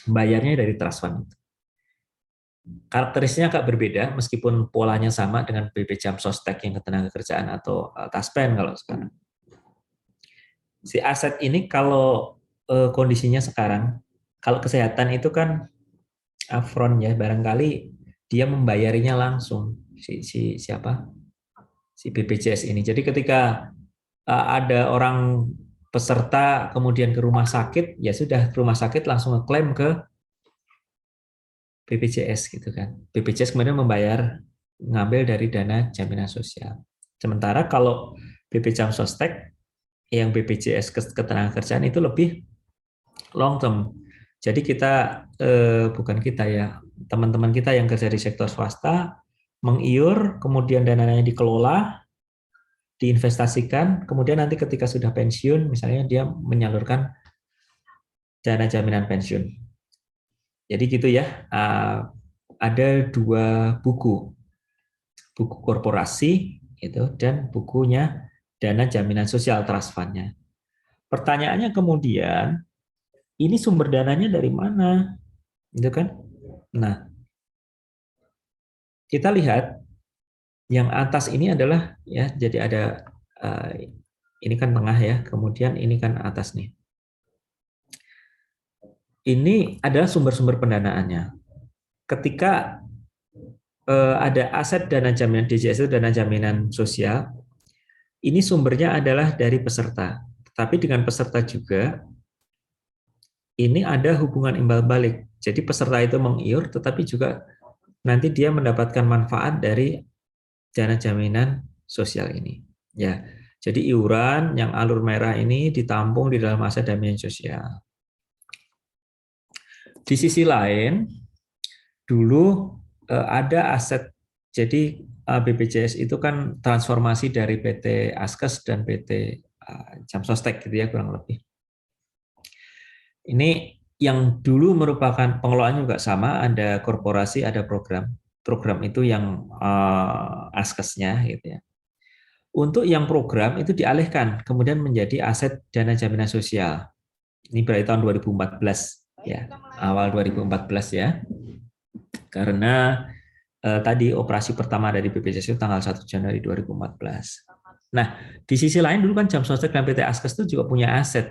bayarnya dari trust fund itu. Karakteristiknya agak berbeda, meskipun polanya sama dengan BP Jam Sostek yang ketenagakerjaan atau Taspen kalau sekarang. Si aset ini kalau kondisinya sekarang, kalau kesehatan itu kan upfront ya, barangkali dia membayarinya langsung siapa? Si BPJS ini. Jadi ketika ada orang peserta kemudian ke rumah sakit, ya sudah rumah sakit langsung ngeklaim ke BPJS gitu kan. BPJS kemudian ngambil dari dana jaminan sosial. Sementara kalau BP Jam Sostek yang BPJS ketenagakerjaan itu lebih long term. Jadi kita bukan kita ya, teman-teman kita yang kerja di sektor swasta mengiur, kemudian dananya dikelola, diinvestasikan, kemudian nanti ketika sudah pensiun misalnya dia menyalurkan dana jaminan pensiun. Jadi gitu ya, ada 2 buku korporasi itu dan bukunya dana jaminan sosial trust fund-nya. Pertanyaannya kemudian, ini sumber dananya dari mana? Gitu kan? Nah, kita lihat yang atas ini adalah ya, jadi ada ini kan tengah ya, kemudian ini kan atas nih. Ini adalah sumber-sumber pendanaannya. Ketika ada aset dana jaminan DJS itu dana jaminan sosial, ini sumbernya adalah dari peserta. Tapi dengan peserta juga, ini ada hubungan imbal balik. Jadi peserta itu mengiur, tetapi juga nanti dia mendapatkan manfaat dari dana jaminan sosial ini. Ya, jadi iuran yang alur merah ini ditampung di dalam aset jaminan sosial. Di sisi lain, dulu ada aset, jadi BPJS itu kan transformasi dari PT Askes dan PT Jam Sostek gitu ya kurang lebih. Ini yang dulu merupakan pengelolaan juga sama, ada korporasi, ada program. Program itu yang Askesnya gitu ya. Untuk yang program itu dialihkan kemudian menjadi aset dana jaminan sosial. Ini berarti tahun 2014 ya, awal 2014 ya. Karena tadi operasi pertama dari BPJS itu tanggal 1 Januari 2014. Nah, di sisi lain dulu kan Jam Sostek dan PT Askes itu juga punya aset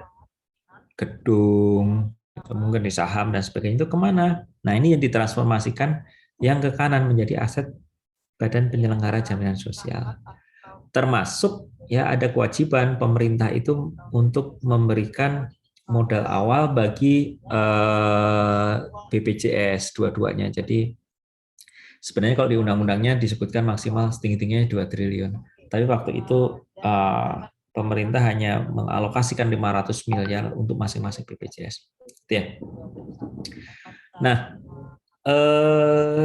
gedung, mungkin di saham dan sebagainya, itu kemana? Nah, ini yang ditransformasikan yang ke kanan menjadi aset Badan Penyelenggara Jaminan Sosial. Termasuk ya ada kewajiban pemerintah itu untuk memberikan modal awal bagi BPJS dua-duanya. Jadi sebenarnya kalau di undang-undangnya disebutkan maksimal setinggi-tingginya 2 triliun. Tapi waktu itu pemerintah hanya mengalokasikan 500 miliar untuk masing-masing BPJS. Ya. Nah,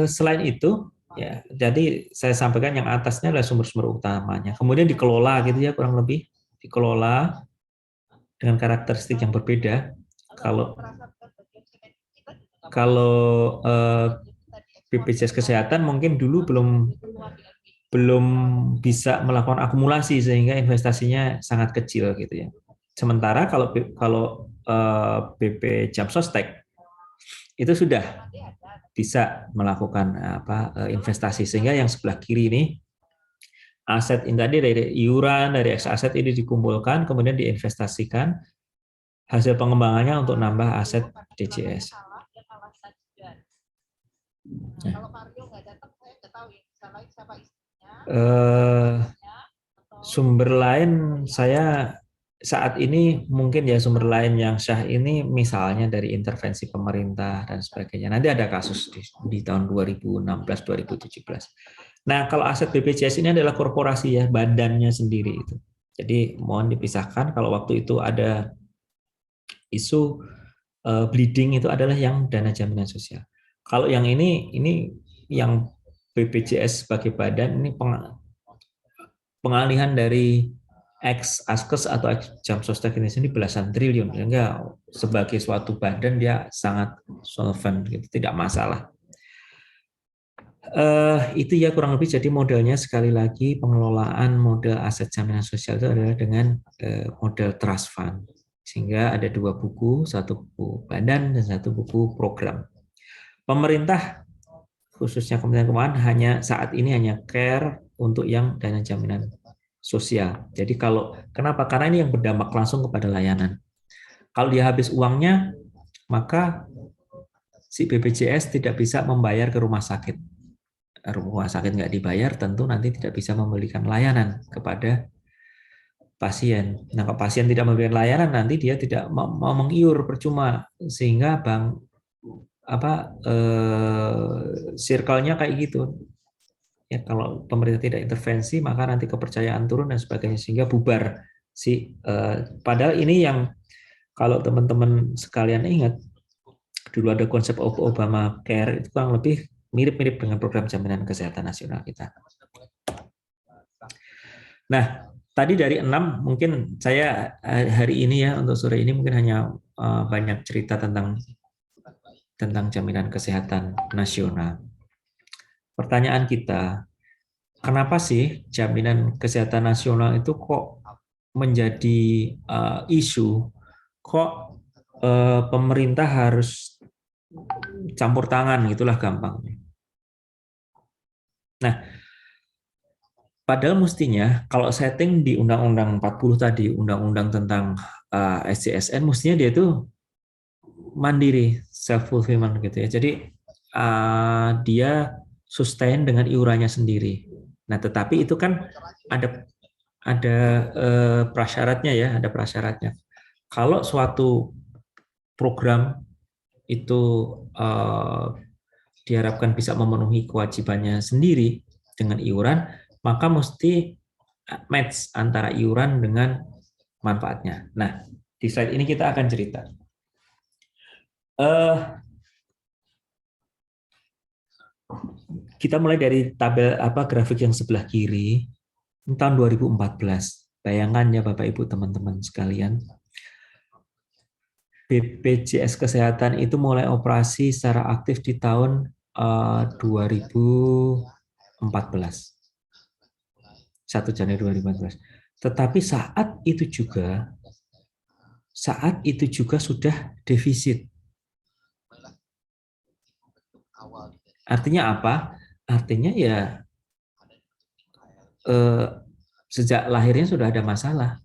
selain itu ya, jadi saya sampaikan yang atasnya adalah sumber-sumber utamanya. Kemudian dikelola gitu ya, kurang lebih dikelola dengan karakteristik yang berbeda. Kalau BPJS Kesehatan mungkin dulu belum bisa melakukan akumulasi sehingga investasinya sangat kecil gitu ya. Sementara kalau BP Jam Sostek itu sudah bisa melakukan investasi, sehingga yang sebelah kiri ini aset ini tadi dari iuran dari aset ini dikumpulkan kemudian diinvestasikan, hasil pengembangannya untuk nambah aset DJS. Sumber lain saya saat ini mungkin ya, sumber lain yang syah ini misalnya dari intervensi pemerintah dan sebagainya. Nanti ada kasus di tahun 2016-2017. Nah, kalau aset BPJS ini adalah korporasi ya, badannya sendiri itu. Jadi mohon dipisahkan, kalau waktu itu ada isu bleeding itu adalah yang dana jaminan sosial. Kalau yang ini yang BPJS sebagai badan, ini pengalihan dari ex askes atau ex jam sostek ini belasan triliun, sehingga sebagai suatu badan dia sangat solvent, gitu, tidak masalah. Itu ya kurang lebih. Jadi modelnya sekali lagi pengelolaan model aset jaminan sosial itu adalah dengan model trust fund, sehingga ada 2 buku, 1 buku badan dan 1 buku program. Pemerintah khususnya Kementerian Keuangan saat ini hanya care untuk yang dana jaminan sosial. Jadi kenapa? Karena ini yang berdampak langsung kepada layanan. Kalau dia habis uangnya, maka si BPJS tidak bisa membayar ke rumah sakit. Rumah sakit nggak dibayar, tentu nanti tidak bisa memberikan layanan kepada pasien. Nah, kalau pasien tidak memberikan layanan, nanti dia tidak mau mengiur, percuma, sehingga circle-nya kayak gitu. Ya, kalau pemerintah tidak intervensi, maka nanti kepercayaan turun dan sebagainya, sehingga bubar padahal ini yang kalau teman-teman sekalian ingat, dulu ada konsep Obamacare, itu kurang lebih mirip-mirip dengan program jaminan kesehatan nasional kita. Nah, tadi dari 6, mungkin saya hari ini ya, untuk sore ini mungkin hanya banyak cerita tentang jaminan kesehatan nasional. Pertanyaan kita, kenapa sih jaminan kesehatan nasional itu kok menjadi isu? Kok pemerintah harus campur tangan, gitulah gampangnya. Nah, padahal mestinya kalau setting di Undang-Undang 40 tadi, Undang-Undang tentang SJSN, mestinya dia itu mandiri, self-fulfillment gitu ya. Jadi dia sustain dengan iurannya sendiri. Nah, tetapi itu kan ada prasyaratnya ya, ada prasyaratnya. Kalau suatu program itu diharapkan bisa memenuhi kewajibannya sendiri dengan iuran, maka mesti match antara iuran dengan manfaatnya. Nah, di slide ini kita akan cerita. Kita mulai dari tabel grafik yang sebelah kiri, ini tahun 2014. Bayangkan ya Bapak Ibu teman-teman sekalian, BPJS Kesehatan itu mulai operasi secara aktif di tahun 2014. 1 Januari 2014. Tetapi saat itu juga sudah defisit. Artinya apa? Artinya ya sejak lahirnya sudah ada masalah.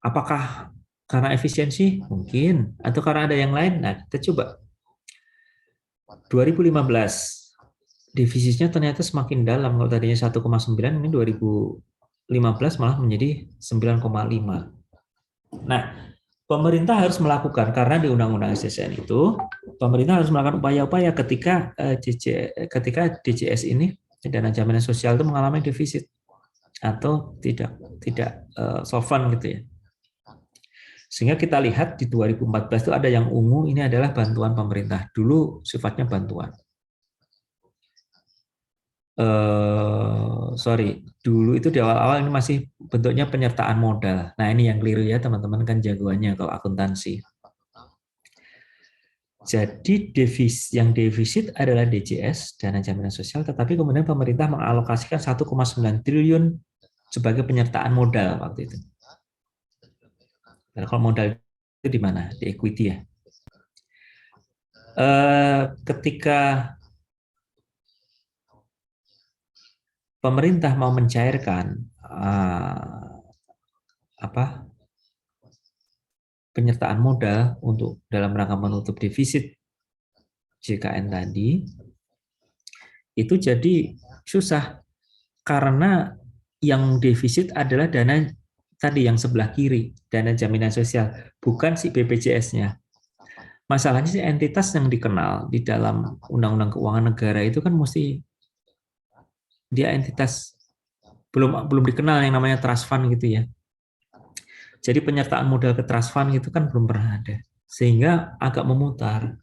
Apakah karena efisiensi? Mungkin. Atau karena ada yang lain? Nah, kita coba. 2015, defisitnya ternyata semakin dalam. Kalau tadinya 1,9, ini 2015 malah menjadi 9,5. Nah, pemerintah harus melakukan, karena di Undang-Undang SJSN itu, pemerintah harus melakukan upaya-upaya ketika DJS ini, dana jaminan sosial itu mengalami defisit atau tidak solvent gitu ya. Sehingga kita lihat di 2014 itu ada yang ungu, ini adalah bantuan pemerintah. Dulu sifatnya bantuan. Dulu itu di awal-awal ini masih bentuknya penyertaan modal. Nah, ini yang keliru ya teman-teman, kan jagoannya kalau akuntansi. Jadi yang defisit adalah DJS, dana jaminan sosial, tetapi kemudian pemerintah mengalokasikan 1,9 triliun sebagai penyertaan modal waktu itu. Dan kalau modal itu di mana? Di equity ya. Ketika pemerintah mau mencairkan penyertaan modal untuk dalam rangka menutup defisit JKN tadi, itu jadi susah karena yang defisit adalah dana tadi yang sebelah kiri, dana jaminan sosial, bukan si BPJS-nya. Masalahnya si entitas yang dikenal di dalam Undang-Undang Keuangan Negara itu kan mesti dia entitas belum dikenal yang namanya trust fund gitu ya. Jadi penyertaan modal ke trust fund itu kan belum pernah ada, sehingga agak memutar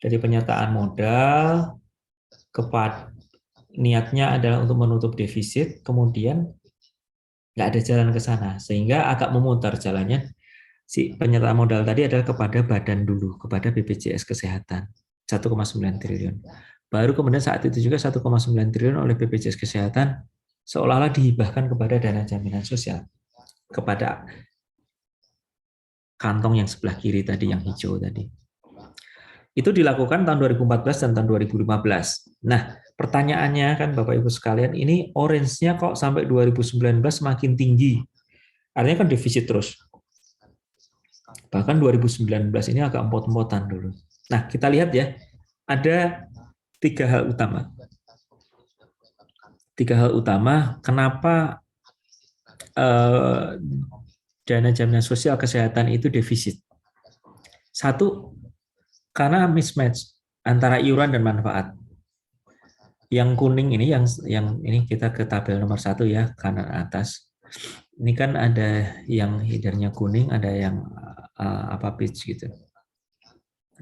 dari penyertaan modal kepada niatnya adalah untuk menutup defisit, kemudian nggak ada jalan ke sana, sehingga agak memutar jalannya. Si penyertaan modal tadi adalah kepada badan dulu, kepada BPJS Kesehatan 1,9 triliun. Baru kemudian saat itu juga 1,9 triliun oleh BPJS Kesehatan seolah-olah dihibahkan kepada dana jaminan sosial, kepada kantong yang sebelah kiri tadi, yang hijau tadi. Itu dilakukan tahun 2014 dan tahun 2015. Nah, pertanyaannya kan Bapak Ibu sekalian, ini orange-nya kok sampai 2019 makin tinggi. Artinya kan defisit terus. Bahkan 2019 ini agak empot-empotan dulu. Nah, kita lihat ya, ada 3 hal utama. 3 hal utama kenapa dana jaminan sosial kesehatan itu defisit. 1, karena mismatch antara iuran dan manfaat. Yang kuning ini, yang ini kita ke tabel nomor 1 ya, kanan atas. Ini kan ada yang headernya kuning, ada yang peach gitu.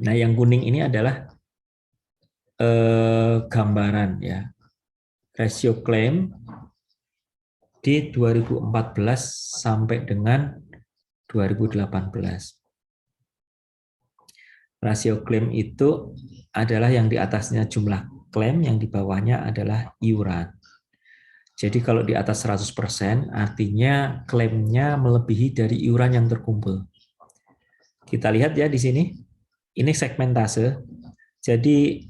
Nah, yang kuning ini adalah gambaran ya, rasio klaim di 2014 sampai dengan 2018. Rasio klaim itu adalah yang di atasnya jumlah klaim, yang di bawahnya adalah iuran. Jadi kalau di atas 100%, artinya klaimnya melebihi dari iuran yang terkumpul. Kita lihat ya di sini, ini segmentase. Jadi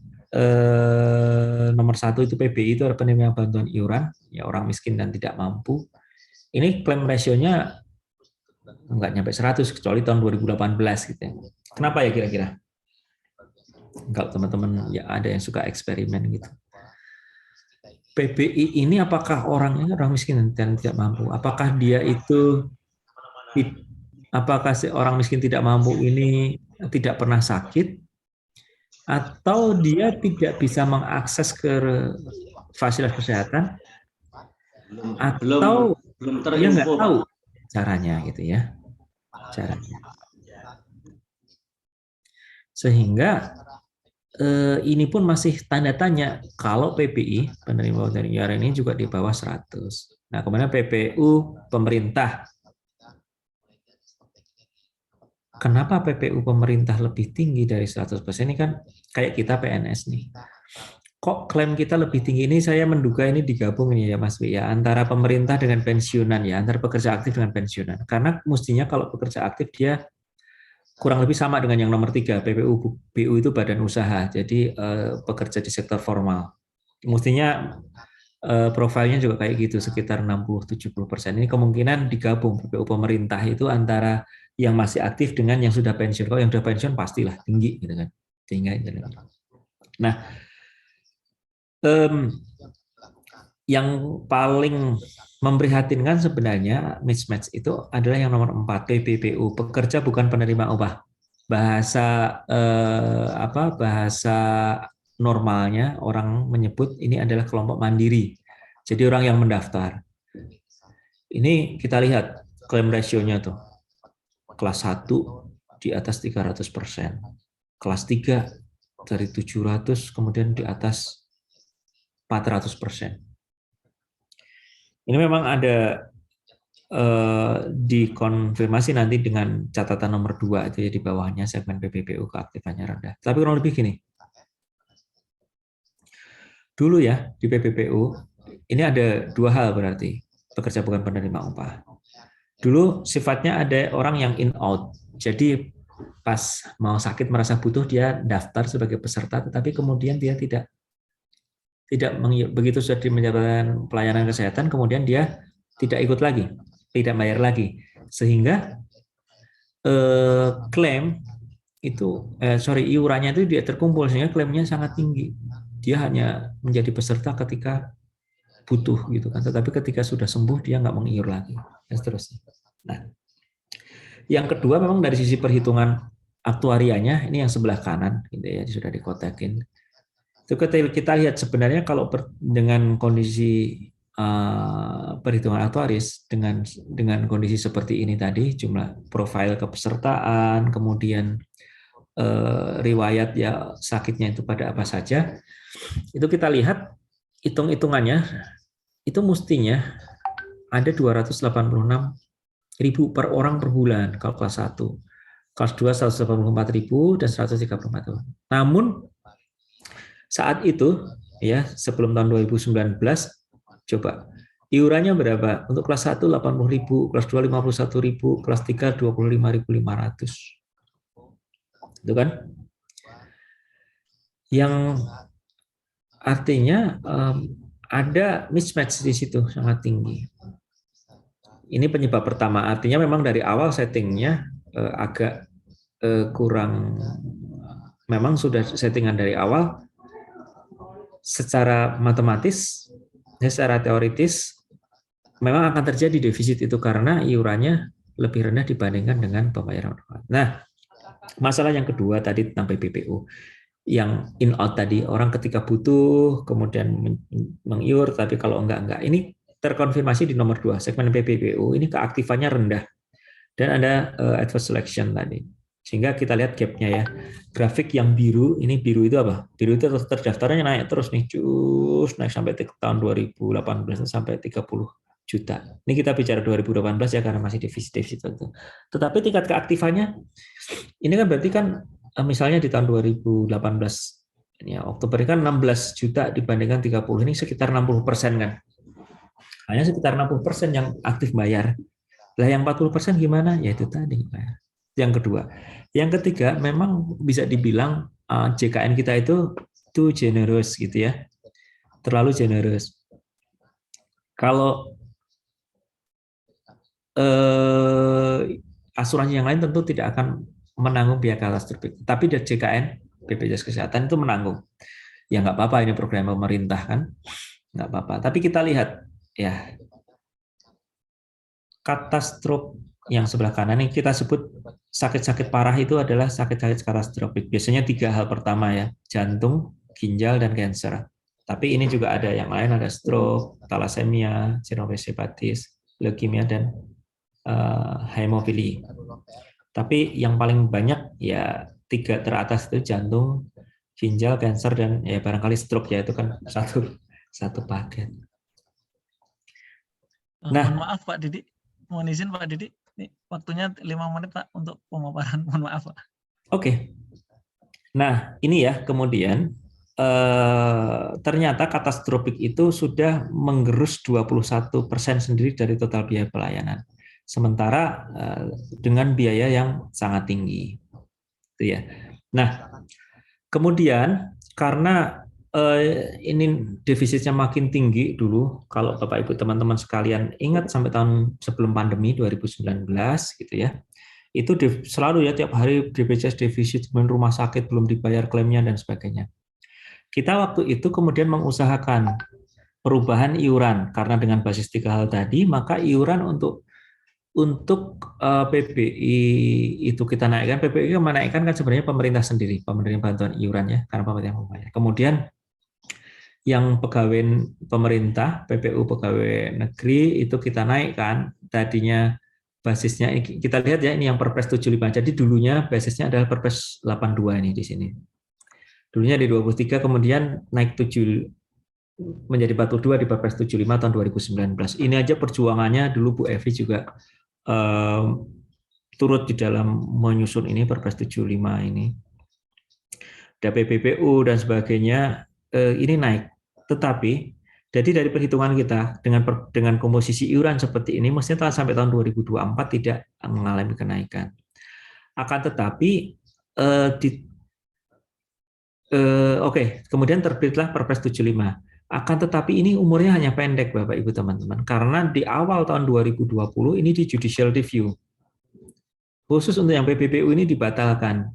nomor 1 itu PBI, itu penerima bantuan iuran, ya orang miskin dan tidak mampu. Ini klaim rasionya nggak nyampe 100 kecuali tahun 2018 gitu ya. Kenapa ya kira-kira? Kalau teman-teman ya ada yang suka eksperimen gitu. PBI ini apakah orang miskin dan tidak mampu? Apakah dia itu, apakah orang miskin tidak mampu ini tidak pernah sakit? Atau dia tidak bisa mengakses ke fasilitas kesehatan, atau dia nggak tahu caranya gitu ya, caranya. Sehingga ini pun masih tanda tanya kalau PBI, penerima bantuan iuran ini juga di bawah 100. Nah, kemudian PPU pemerintah. Kenapa PPU pemerintah lebih tinggi dari 100%? Ini kan kayak kita PNS nih. Kok klaim kita lebih tinggi? Ini saya menduga ini digabung ini ya Mas Wi ya, antara pemerintah dengan pensiunan ya, antara pekerja aktif dengan pensiunan. Karena mestinya kalau pekerja aktif dia kurang lebih sama dengan yang nomor 3, PPU. BU itu badan usaha, jadi pekerja di sektor formal. Mestinya profilnya juga kayak gitu, sekitar 60-70%. Ini kemungkinan digabung PPU pemerintah itu antara yang masih aktif dengan yang sudah pensiun. Kalau yang sudah pensiun pastilah tinggi gitu kan. Nah, yang paling memprihatinkan sebenarnya mismatch itu adalah yang nomor 4, PBPU, pekerja bukan penerima upah. Bahasa bahasa normalnya orang menyebut ini adalah kelompok mandiri. Jadi orang yang mendaftar. Ini kita lihat klaim rasionya tuh. Kelas 1 di atas 300%. Kelas 3 dari 700 kemudian di atas 400%. Ini memang ada dikonfirmasi nanti dengan catatan nomor 2 itu ya, di bawahnya segmen PBPU keaktifannya rendah. Tapi kurang lebih gini. Dulu ya di PBPU ini ada 2 hal berarti, pekerja bukan penerima upah. Dulu sifatnya ada orang yang in out. Jadi pas mau sakit merasa butuh dia daftar sebagai peserta, tetapi kemudian dia tidak begitu sudah mendapatkan pelayanan kesehatan, kemudian dia tidak ikut lagi, tidak bayar lagi, sehingga klaim itu iurannya itu dia terkumpul, sehingga klaimnya sangat tinggi. Dia hanya menjadi peserta ketika butuh gitu kan, tetapi ketika sudah sembuh dia nggak mengiur lagi dan seterusnya. Nah, yang kedua memang dari sisi perhitungan aktuarianya, ini yang sebelah kanan gitu ya, sudah dikotakin. Itu kita lihat sebenarnya kalau dengan kondisi perhitungan aktuaris dengan kondisi seperti ini tadi, jumlah profil kepesertaan, kemudian riwayat ya sakitnya itu pada apa saja, itu kita lihat hitung-hitungannya itu mestinya ada 286.000 per orang per bulan kalau kelas 1. Kelas 2 184.000 dan 134.000. Namun saat itu ya sebelum tahun 2019 coba iurannya berapa? Untuk kelas 1 80.000, kelas 2 51.000, kelas 3 25.500. Itu kan? Yang artinya ada mismatch di situ sangat tinggi. Ini penyebab pertama. Artinya memang dari awal settingnya agak kurang. Memang sudah settingan dari awal secara matematis, secara teoritis memang akan terjadi defisit itu karena iurannya lebih rendah dibandingkan dengan pembayaran. Nah, masalah yang kedua tadi tentang PPPU. Yang in out tadi, orang ketika butuh kemudian mengiur, tapi kalau enggak. Ini terkonfirmasi di nomor 2, segmen PPPU ini keaktifannya rendah dan ada adverse selection tadi. Sehingga kita lihat gap-nya ya. Grafik yang biru, ini biru itu apa? Biru itu terdaftarnya naik terus nih, naik sampai tahun 2018 sampai 30 juta. Ini kita bicara 2018 ya karena masih defisit itu. Tetapi tingkat keaktifannya ini kan berarti kan misalnya di tahun 2018 ya Oktober ini kan 16 juta dibandingkan 30, ini sekitar 60% kan. Hanya sekitar 60% yang aktif bayar. Lah yang 40% gimana? Ya itu tadi bayar. Yang kedua. Yang ketiga, memang bisa dibilang JKN kita itu too generous gitu ya. Terlalu generous. Kalau asuransi yang lain tentu tidak akan menanggung biaya katastrofik. Tapi dari JKN, BPJS Kesehatan itu menanggung. Ya nggak apa-apa, ini program pemerintah kan. Nggak apa-apa. Tapi kita lihat ya katastrof yang sebelah kanan ini kita sebut sakit-sakit parah itu adalah sakit-sakit katastrofik. Biasanya 3 hal pertama ya, jantung, ginjal, dan kanker. Tapi ini juga ada yang lain, ada stroke, thalassemia, cirrhosis hepatis, leukemia, dan hemofili. Tapi yang paling banyak ya 3 teratas itu jantung, ginjal, kanker, dan ya barangkali stroke ya itu kan satu paket. Nah, mohon maaf Pak Didi, mohon izin Pak Didi. Ini waktunya 5 menit Pak untuk pemaparan. Mohon maaf Pak. Oke. Nah ini ya kemudian ternyata katastrofik itu sudah menggerus 21% sendiri dari total biaya pelayanan. Sementara dengan biaya yang sangat tinggi. Itu ya. Nah kemudian karena ini defisitnya makin tinggi dulu, kalau Bapak Ibu teman-teman sekalian ingat sampai tahun sebelum pandemi 2019 gitu ya, itu selalu ya tiap hari BPJS defisit, rumah sakit belum dibayar klaimnya dan sebagainya. Kita waktu itu kemudian mengusahakan perubahan iuran karena dengan basis 3 hal tadi, maka iuran untuk PBI itu kita naikkan. PBI menaikkan kan sebenarnya pemerintah sendiri, pemerintah bantuan iuran ya, karena pemerintah membayar. Kemudian yang pegawai pemerintah, PPU pegawai negeri itu kita naikkan, tadinya basisnya kita lihat ya ini yang Perpres 75. Jadi dulunya basisnya adalah Perpres 82 ini di sini. Dulunya di 23 kemudian naik 7 menjadi 42 di Perpres 75 tahun 2019. Ini aja perjuangannya dulu Bu Evi juga turut di dalam menyusun ini Perpres 75 ini. Ada PPPU dan sebagainya ini naik. Tetapi jadi dari perhitungan kita dengan komposisi iuran seperti ini mestinya sampai tahun 2024 tidak mengalami kenaikan. Akan tetapi kemudian terbitlah Perpres 75. Akan tetapi ini umurnya hanya pendek Bapak Ibu teman-teman karena di awal tahun 2020 ini di judicial review. Khusus untuk yang PPPU ini dibatalkan.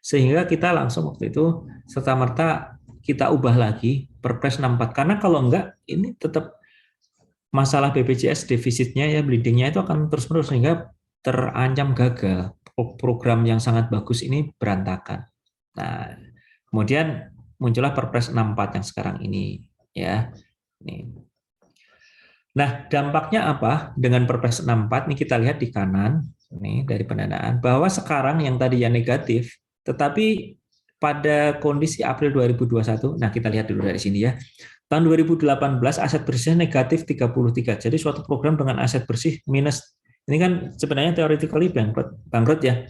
Sehingga kita langsung waktu itu serta-merta kita ubah lagi Perpres 64 karena kalau enggak ini tetap masalah BPJS defisitnya ya bleedingnya itu akan terus-menerus sehingga terancam gagal. Program yang sangat bagus ini berantakan. Nah, kemudian muncullah Perpres 64 yang sekarang ini ya. Nih. Nah, dampaknya apa? Dengan Perpres 64 ini kita lihat di kanan ini dari pendanaan bahwa sekarang yang tadi yang negatif, tetapi pada kondisi April 2021, nah kita lihat dulu dari sini ya. Tahun 2018 aset bersihnya negatif 33. Jadi suatu program dengan aset bersih minus, ini kan sebenarnya theoretically bangkrut ya.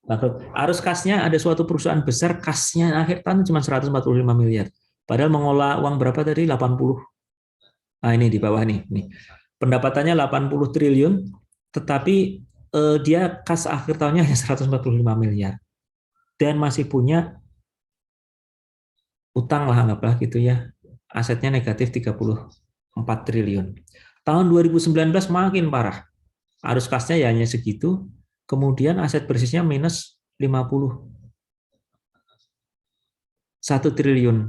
Bangkrut. Arus kasnya ada suatu perusahaan besar, kasnya akhir tahun cuma 145 miliar. Padahal mengolah uang berapa tadi? 80. Nah, ini di bawah nih. Pendapatannya 80 triliun, tetapi dia kas akhir tahunnya hanya 145 miliar. Dan masih punya utang lah, anggaplah gitu ya. Asetnya negatif 34 triliun. Tahun 2019 makin parah. Arus kasnya ya hanya segitu, kemudian aset bersihnya minus 51 triliun.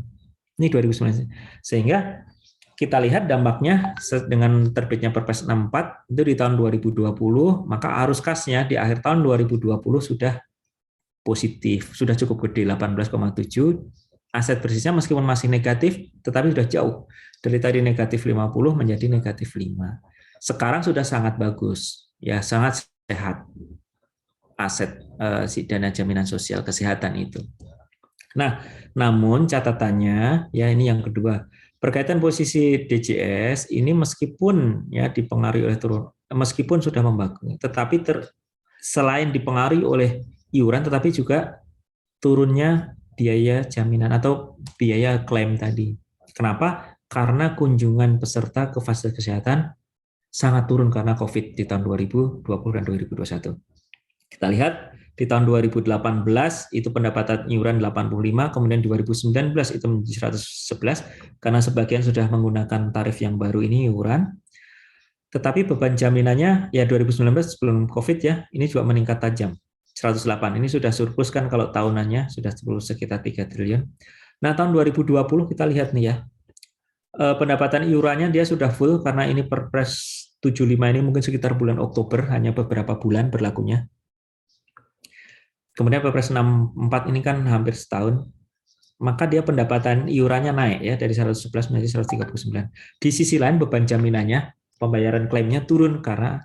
Ini 2019. Sehingga kita lihat dampaknya dengan terbitnya Perpres 64 itu di tahun 2020, maka arus kasnya di akhir tahun 2020 sudah positif, sudah cukup gede 18,7. Aset bersihnya meskipun masih negatif, tetapi sudah jauh dari tadi negatif 50 menjadi negatif 5. Sekarang sudah sangat bagus, ya sangat sehat aset si dana jaminan sosial kesehatan itu. Nah, namun catatannya ya ini yang kedua. Berkaitan posisi DJS ini meskipun ya dipengaruhi oleh meskipun sudah membagus, tetapi selain dipengaruhi oleh iuran, tetapi juga turunnya biaya jaminan atau biaya klaim tadi. Kenapa? Karena kunjungan peserta ke fasilitas kesehatan sangat turun karena COVID di tahun 2020 dan 2021. Kita lihat di tahun 2018 itu pendapatan iuran 85, kemudian 2019 itu menjadi 111 karena sebagian sudah menggunakan tarif yang baru ini iuran. Tetapi beban jaminannya ya 2019 sebelum Covid ya, ini juga meningkat tajam. 108. Ini sudah surplus kan kalau tahunannya sudah sekitar 3 triliun. Nah, tahun 2020 kita lihat nih ya. Pendapatan iurannya dia sudah full karena ini Perpres 75 ini mungkin sekitar bulan Oktober, hanya beberapa bulan berlakunya. Kemudian Perpres 64 ini kan hampir setahun, maka dia pendapatan iurannya naik ya dari 111 menjadi 139. Di sisi lain beban jaminannya, pembayaran klaimnya turun karena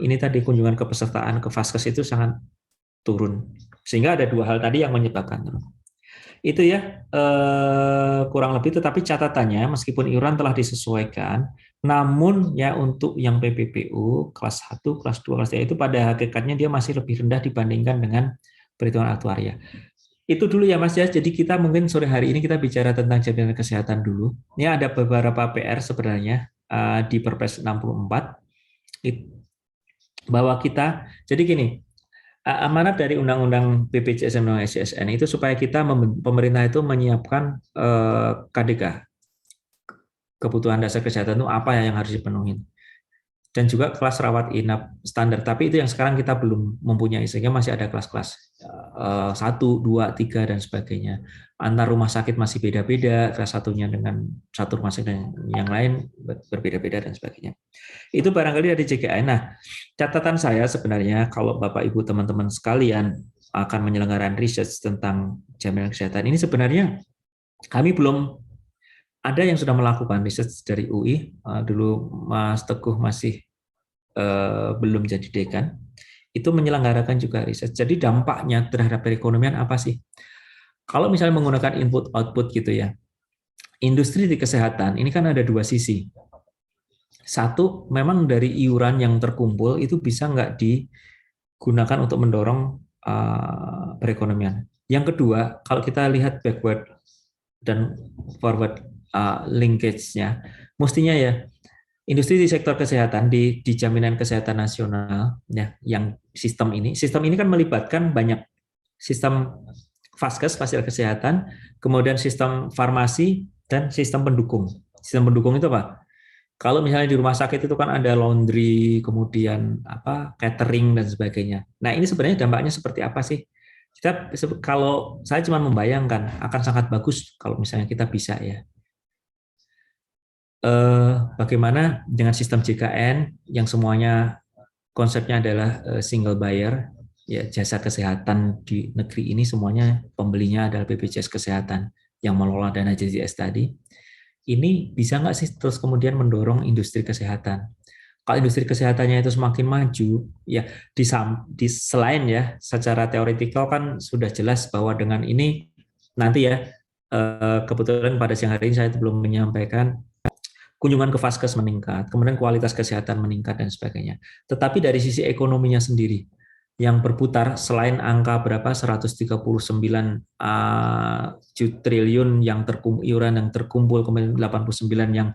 ini tadi kunjungan kepesertaan ke Vaskes itu sangat turun. Sehingga ada dua hal tadi yang menyebabkan. Itu ya kurang lebih, tetapi catatannya meskipun iuran telah disesuaikan, namun ya untuk yang PPPU kelas 1, kelas 2, kelas 3 itu pada hakikatnya dia masih lebih rendah dibandingkan dengan perhitungan aktuaria. Itu dulu ya Mas ya, jadi kita mungkin sore hari ini kita bicara tentang jaminan kesehatan dulu. Ini ada beberapa PR sebenarnya di Perpres 64, bahwa kita, jadi gini, amanat dari Undang-Undang BPJS dan SSN itu supaya kita pemerintah itu menyiapkan KDK, kebutuhan dasar kesehatan itu apa yang harus dipenuhi, dan juga kelas rawat inap standar. Tapi itu yang sekarang kita belum mempunyai, sehingga masih ada kelas-kelas 1, 2, 3 dan sebagainya. Antar rumah sakit masih beda-beda, kelas satunya dengan satu rumah sakit dan yang lain berbeda-beda dan sebagainya. Itu barangkali dari JKN. Nah, catatan saya sebenarnya kalau Bapak Ibu teman-teman sekalian akan menyelenggarkan riset tentang jaminan kesehatan ini, sebenarnya kami belum ada yang sudah melakukan riset dari UI. Dulu Mas Teguh masih belum jadi dekan, itu menyelenggarakan juga riset. Jadi dampaknya terhadap perekonomian apa sih? Kalau misalnya menggunakan input-output gitu ya, industri di kesehatan ini kan ada dua sisi. Satu, memang dari iuran yang terkumpul itu bisa nggak digunakan untuk mendorong perekonomian. Yang kedua, kalau kita lihat backward dan forward linkage-nya, mestinya ya industri di sektor kesehatan di jaminan kesehatan nasional ya, yang sistem ini kan melibatkan banyak sistem Vaskes, fasilitas kesehatan, kemudian sistem farmasi dan sistem pendukung. Sistem pendukung itu apa? Kalau misalnya di rumah sakit itu kan ada laundry, kemudian catering dan sebagainya. Nah, ini sebenarnya dampaknya seperti apa sih? Kalau saya cuma membayangkan akan sangat bagus kalau misalnya kita bisa ya. Bagaimana dengan sistem JKN yang semuanya konsepnya adalah single buyer, ya jasa kesehatan di negeri ini semuanya pembelinya adalah BPJS Kesehatan yang mengelola dana JJS tadi. ini bisa nggak sih terus kemudian mendorong industri kesehatan? Kalau industri kesehatannya itu semakin maju, ya selain ya secara teoretikal kan sudah jelas bahwa dengan ini nanti ya kebetulan pada siang hari ini saya belum menyampaikan kunjungan ke vaskes meningkat, kemudian kualitas kesehatan meningkat dan sebagainya. Tetapi dari sisi ekonominya sendiri yang berputar selain angka berapa 139 triliun yang iuran yang terkumpul, kemudian 89 yang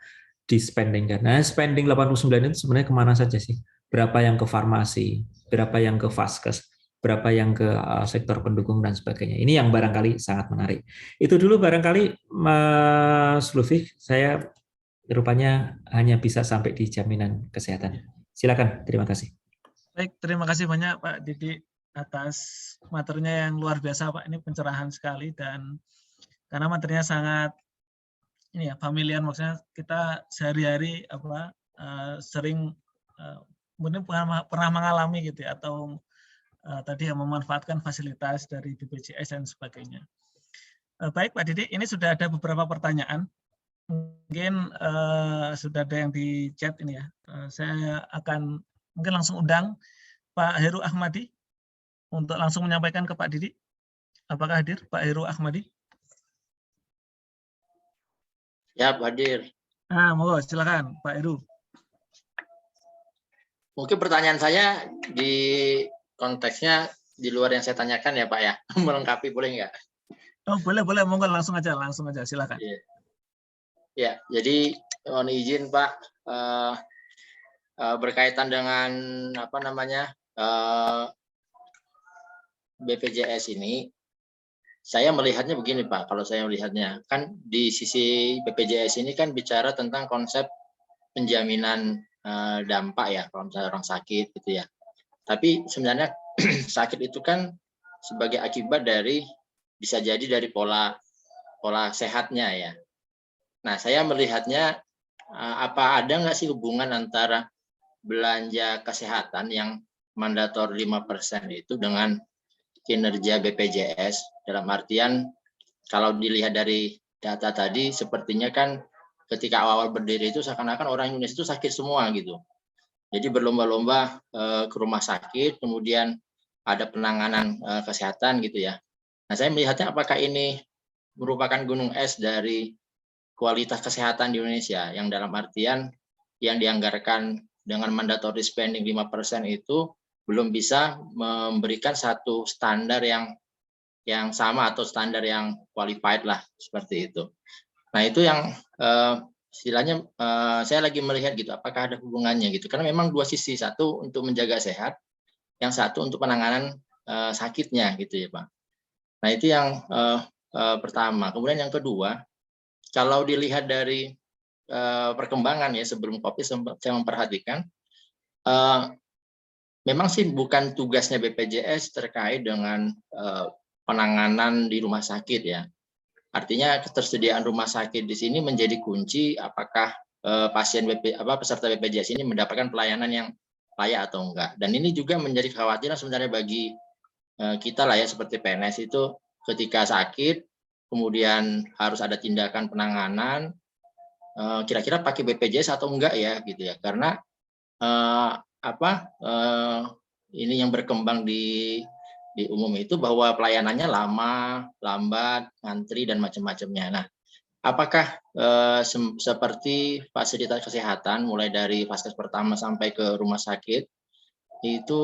dispendingkan. Nah, spending 89 itu sebenarnya kemana saja sih? Berapa yang ke farmasi, berapa yang ke vaskes, berapa yang ke sektor pendukung dan sebagainya. Ini yang barangkali sangat menarik. Itu dulu barangkali Mas Lutfi, saya rupanya hanya bisa sampai di jaminan kesehatan. Silakan, terima kasih. Baik, terima kasih banyak Pak Didi atas materinya yang luar biasa Pak. Ini pencerahan sekali dan karena materinya sangat ini ya familiar, maksudnya kita sehari-hari sering mungkin pernah mengalami gitu ya, atau tadi yang memanfaatkan fasilitas dari BPJS dan sebagainya. Baik Pak Didi, ini sudah ada beberapa pertanyaan. Mungkin sudah ada yang di chat ini ya. Saya akan mungkin langsung undang Pak Heru Ahmadi untuk langsung menyampaikan ke Pak Didi. Apakah hadir Pak Heru Ahmadi? Ya, hadir. Monggo silakan Pak Heru. Mungkin pertanyaan saya di konteksnya di luar yang saya tanyakan ya Pak ya, melengkapi boleh nggak? Oh boleh, monggo langsung aja silakan. Ya, jadi mohon izin Pak, berkaitan dengan BPJS ini, saya melihatnya begini Pak, kalau saya melihatnya, kan di sisi BPJS ini kan bicara tentang konsep penjaminan dampak ya, kalau misalnya orang sakit gitu ya. Tapi sebenarnya sakit itu kan sebagai akibat bisa jadi dari pola sehatnya ya. Nah, saya melihatnya apa ada nggak sih hubungan antara belanja kesehatan yang mandator 5% itu dengan kinerja BPJS, dalam artian kalau dilihat dari data tadi sepertinya kan ketika awal berdiri itu seakan-akan orang Indonesia itu sakit semua gitu. Jadi berlomba-lomba ke rumah sakit, kemudian ada penanganan kesehatan gitu ya. Nah, saya melihatnya apakah ini merupakan gunung es dari kualitas kesehatan di Indonesia, yang dalam artian yang dianggarkan dengan mandatory spending 5% itu belum bisa memberikan satu standar yang sama atau standar yang qualified lah, seperti itu. Nah, itu yang istilahnya saya lagi melihat gitu, apakah ada hubungannya gitu, karena memang dua sisi, satu untuk menjaga sehat, yang satu untuk penanganan sakitnya gitu ya Pak. Nah, itu yang pertama. Kemudian yang kedua, kalau dilihat dari perkembangan ya sebelum COVID, saya memperhatikan memang sih bukan tugasnya BPJS terkait dengan penanganan di rumah sakit ya. Artinya ketersediaan rumah sakit di sini menjadi kunci apakah peserta BPJS ini mendapatkan pelayanan yang layak atau enggak. Dan ini juga menjadi kekhawatiran sebenarnya bagi kita lah ya, seperti PNS itu ketika sakit kemudian harus ada tindakan penanganan, kira-kira pakai BPJS atau enggak ya gitu ya, karena ini yang berkembang di umum itu bahwa pelayanannya lama, lambat, ngantri dan macam-macamnya. Nah, apakah seperti fasilitas kesehatan mulai dari vaskes pertama sampai ke rumah sakit itu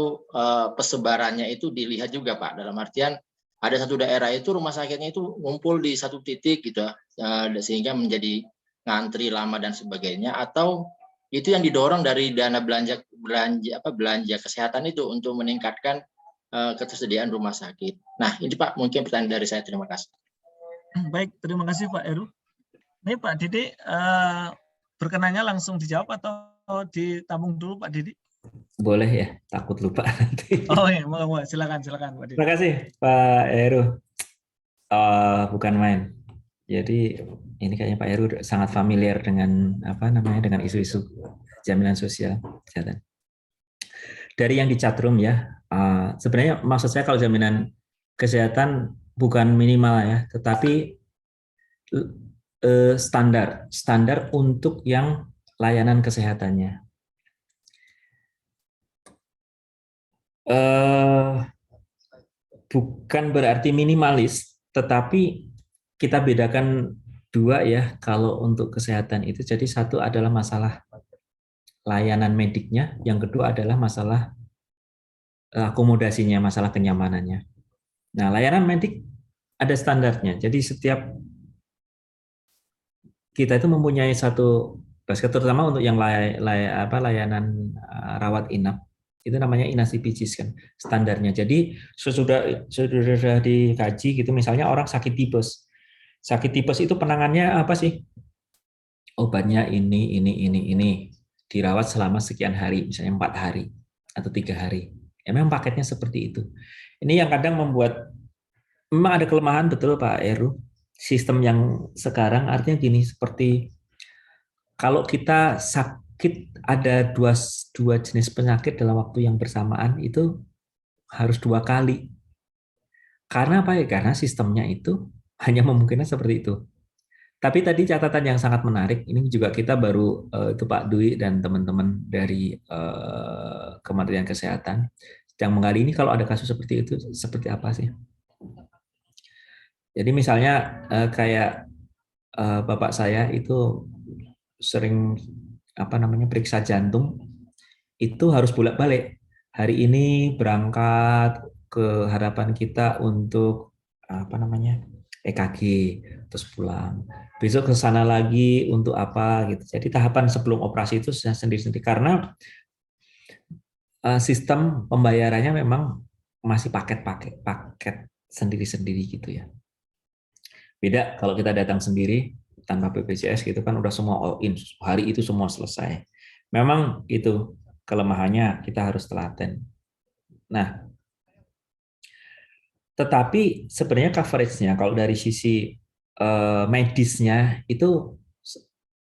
persebarannya itu dilihat juga Pak, dalam artian ada satu daerah itu rumah sakitnya itu ngumpul di satu titik gitu sehingga menjadi ngantri lama dan sebagainya, atau itu yang didorong dari dana belanja kesehatan itu untuk meningkatkan ketersediaan rumah sakit. Nah, ini Pak mungkin pertanyaan dari saya. Terima kasih. Baik, terima kasih Pak Heru. Ini Pak Didi berkenannya langsung dijawab atau ditambung dulu Pak Didi? Boleh ya, takut lupa nanti. Oh iya, mau silakan Pak Didi. Terima kasih Pak Heru. Bukan main. Jadi ini kayaknya Pak Heru sangat familiar dengan dengan isu-isu jaminan sosial kesehatan. Dari yang di chatroom ya, sebenarnya maksud saya kalau jaminan kesehatan bukan minimal ya, tetapi standar untuk yang layanan kesehatannya. Bukan berarti minimalis, tetapi kita bedakan dua ya kalau untuk kesehatan itu. Jadi satu adalah masalah layanan mediknya, yang kedua adalah masalah akomodasinya, masalah kenyamanannya. Nah, layanan medik ada standarnya. Jadi setiap kita itu mempunyai satu basket, terutama untuk yang layanan rawat inap, itu namanya INASIPIGIS kan standarnya. Jadi sudah dikaji gitu, misalnya orang sakit tipes. Sakit tipes itu penangannya apa sih? Obatnya ini. Dirawat selama sekian hari, misalnya 4 hari atau 3 hari. Ya, memang paketnya seperti itu. Ini yang kadang membuat, memang ada kelemahan, betul Pak Eru. Sistem yang sekarang artinya gini, seperti kalau kita sakit ada dua jenis penyakit dalam waktu yang bersamaan, itu harus 2 kali. Karena apa ya? Karena sistemnya itu hanya memungkinkan seperti itu. Tapi tadi catatan yang sangat menarik, ini juga kita baru itu Pak Dwi dan teman-teman dari Kementerian Kesehatan sedang menggali ini, kalau ada kasus seperti itu seperti apa sih? Jadi misalnya kayak bapak saya itu sering periksa jantung, itu harus bolak-balik. Hari ini berangkat ke Harapan Kita untuk EKG, terus pulang. Besok ke sana lagi untuk apa gitu. Jadi tahapan sebelum operasi itu sendiri-sendiri, karena sistem pembayarannya memang masih paket sendiri-sendiri gitu ya. Beda kalau kita datang sendiri tanpa BPJS gitu kan, udah semua all in, hari itu semua selesai. Memang itu kelemahannya, kita harus telaten. Nah, tetapi sebenarnya coveragenya kalau dari sisi medisnya itu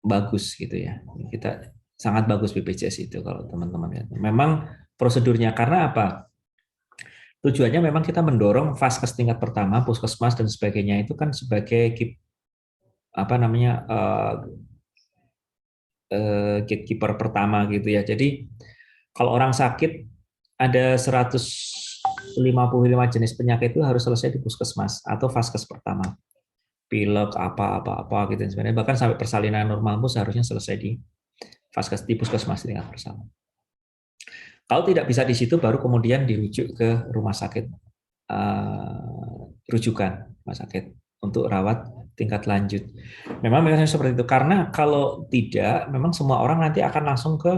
bagus gitu ya. Kita sangat bagus BPJS itu kalau teman-teman lihat. Memang prosedurnya, karena apa? Tujuannya memang kita mendorong vaskes tingkat pertama, puskesmas dan sebagainya itu kan sebagai gatekeeper pertama gitu ya. Jadi kalau orang sakit ada 155 jenis penyakit itu harus selesai di puskesmas atau vaskes pertama. Pilek apa gitu sebenarnya, bahkan sampai persalinan normal pun seharusnya selesai di vaskes, di puskesmas tingkat pertama. Kalau tidak bisa di situ, baru kemudian dirujuk ke rumah sakit rujukan, rumah sakit untuk rawat tingkat lanjut. Memang seperti itu, karena kalau tidak, memang semua orang nanti akan langsung ke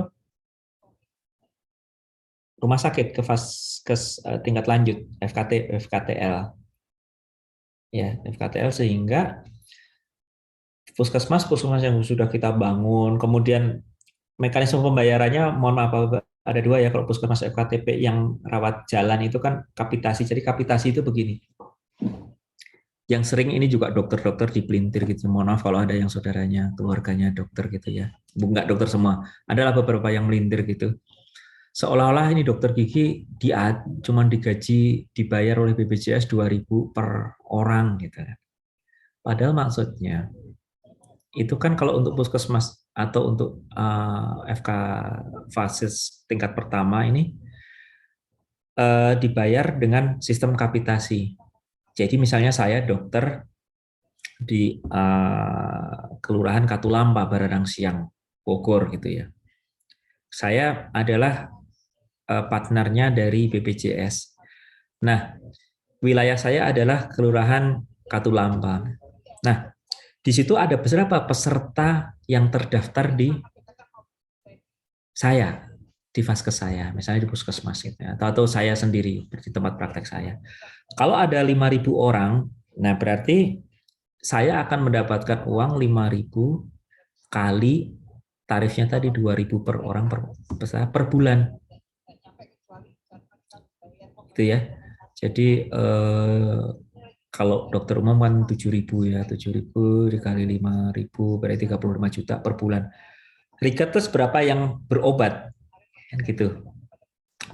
rumah sakit, ke vaskes tingkat lanjut, FKTL. Ya, FKTL, sehingga puskesmas yang sudah kita bangun, kemudian mekanisme pembayarannya, mohon maaf ada 2 ya, kalau puskesmas FKTP yang rawat jalan itu kan kapitasi. Jadi kapitasi itu begini. Yang sering ini juga dokter-dokter dipelintir gitu. Mohon maaf kalau ada yang saudaranya, keluarganya dokter gitu ya. Enggak dokter semua, adalah beberapa yang melintir gitu. Seolah-olah ini dokter gigi cuma digaji, dibayar oleh BPJS 2.000 per orang gitu. Padahal maksudnya itu kan kalau untuk puskesmas atau untuk FK fases tingkat pertama ini dibayar dengan sistem kapitasi. Jadi misalnya saya dokter di Kelurahan Katulampa, Baradang Siang, Bogor gitu ya. Saya adalah partnernya dari BPJS. Nah, wilayah saya adalah Kelurahan Katulampa. Nah, di situ ada beberapa peserta yang terdaftar di saya, di vaskes saya, misalnya di puskesmas gitu, atau saya sendiri di tempat praktek saya. Kalau ada 5.000 orang, nah berarti saya akan mendapatkan uang 5.000 kali tarifnya tadi 2.000 per orang per bulan. Itu ya. Jadi kalau dokter umum kan 7.000 ya, 7.000 dikali 5.000 berarti 35 juta per bulan. Terus berapa yang berobat? Kan gitu.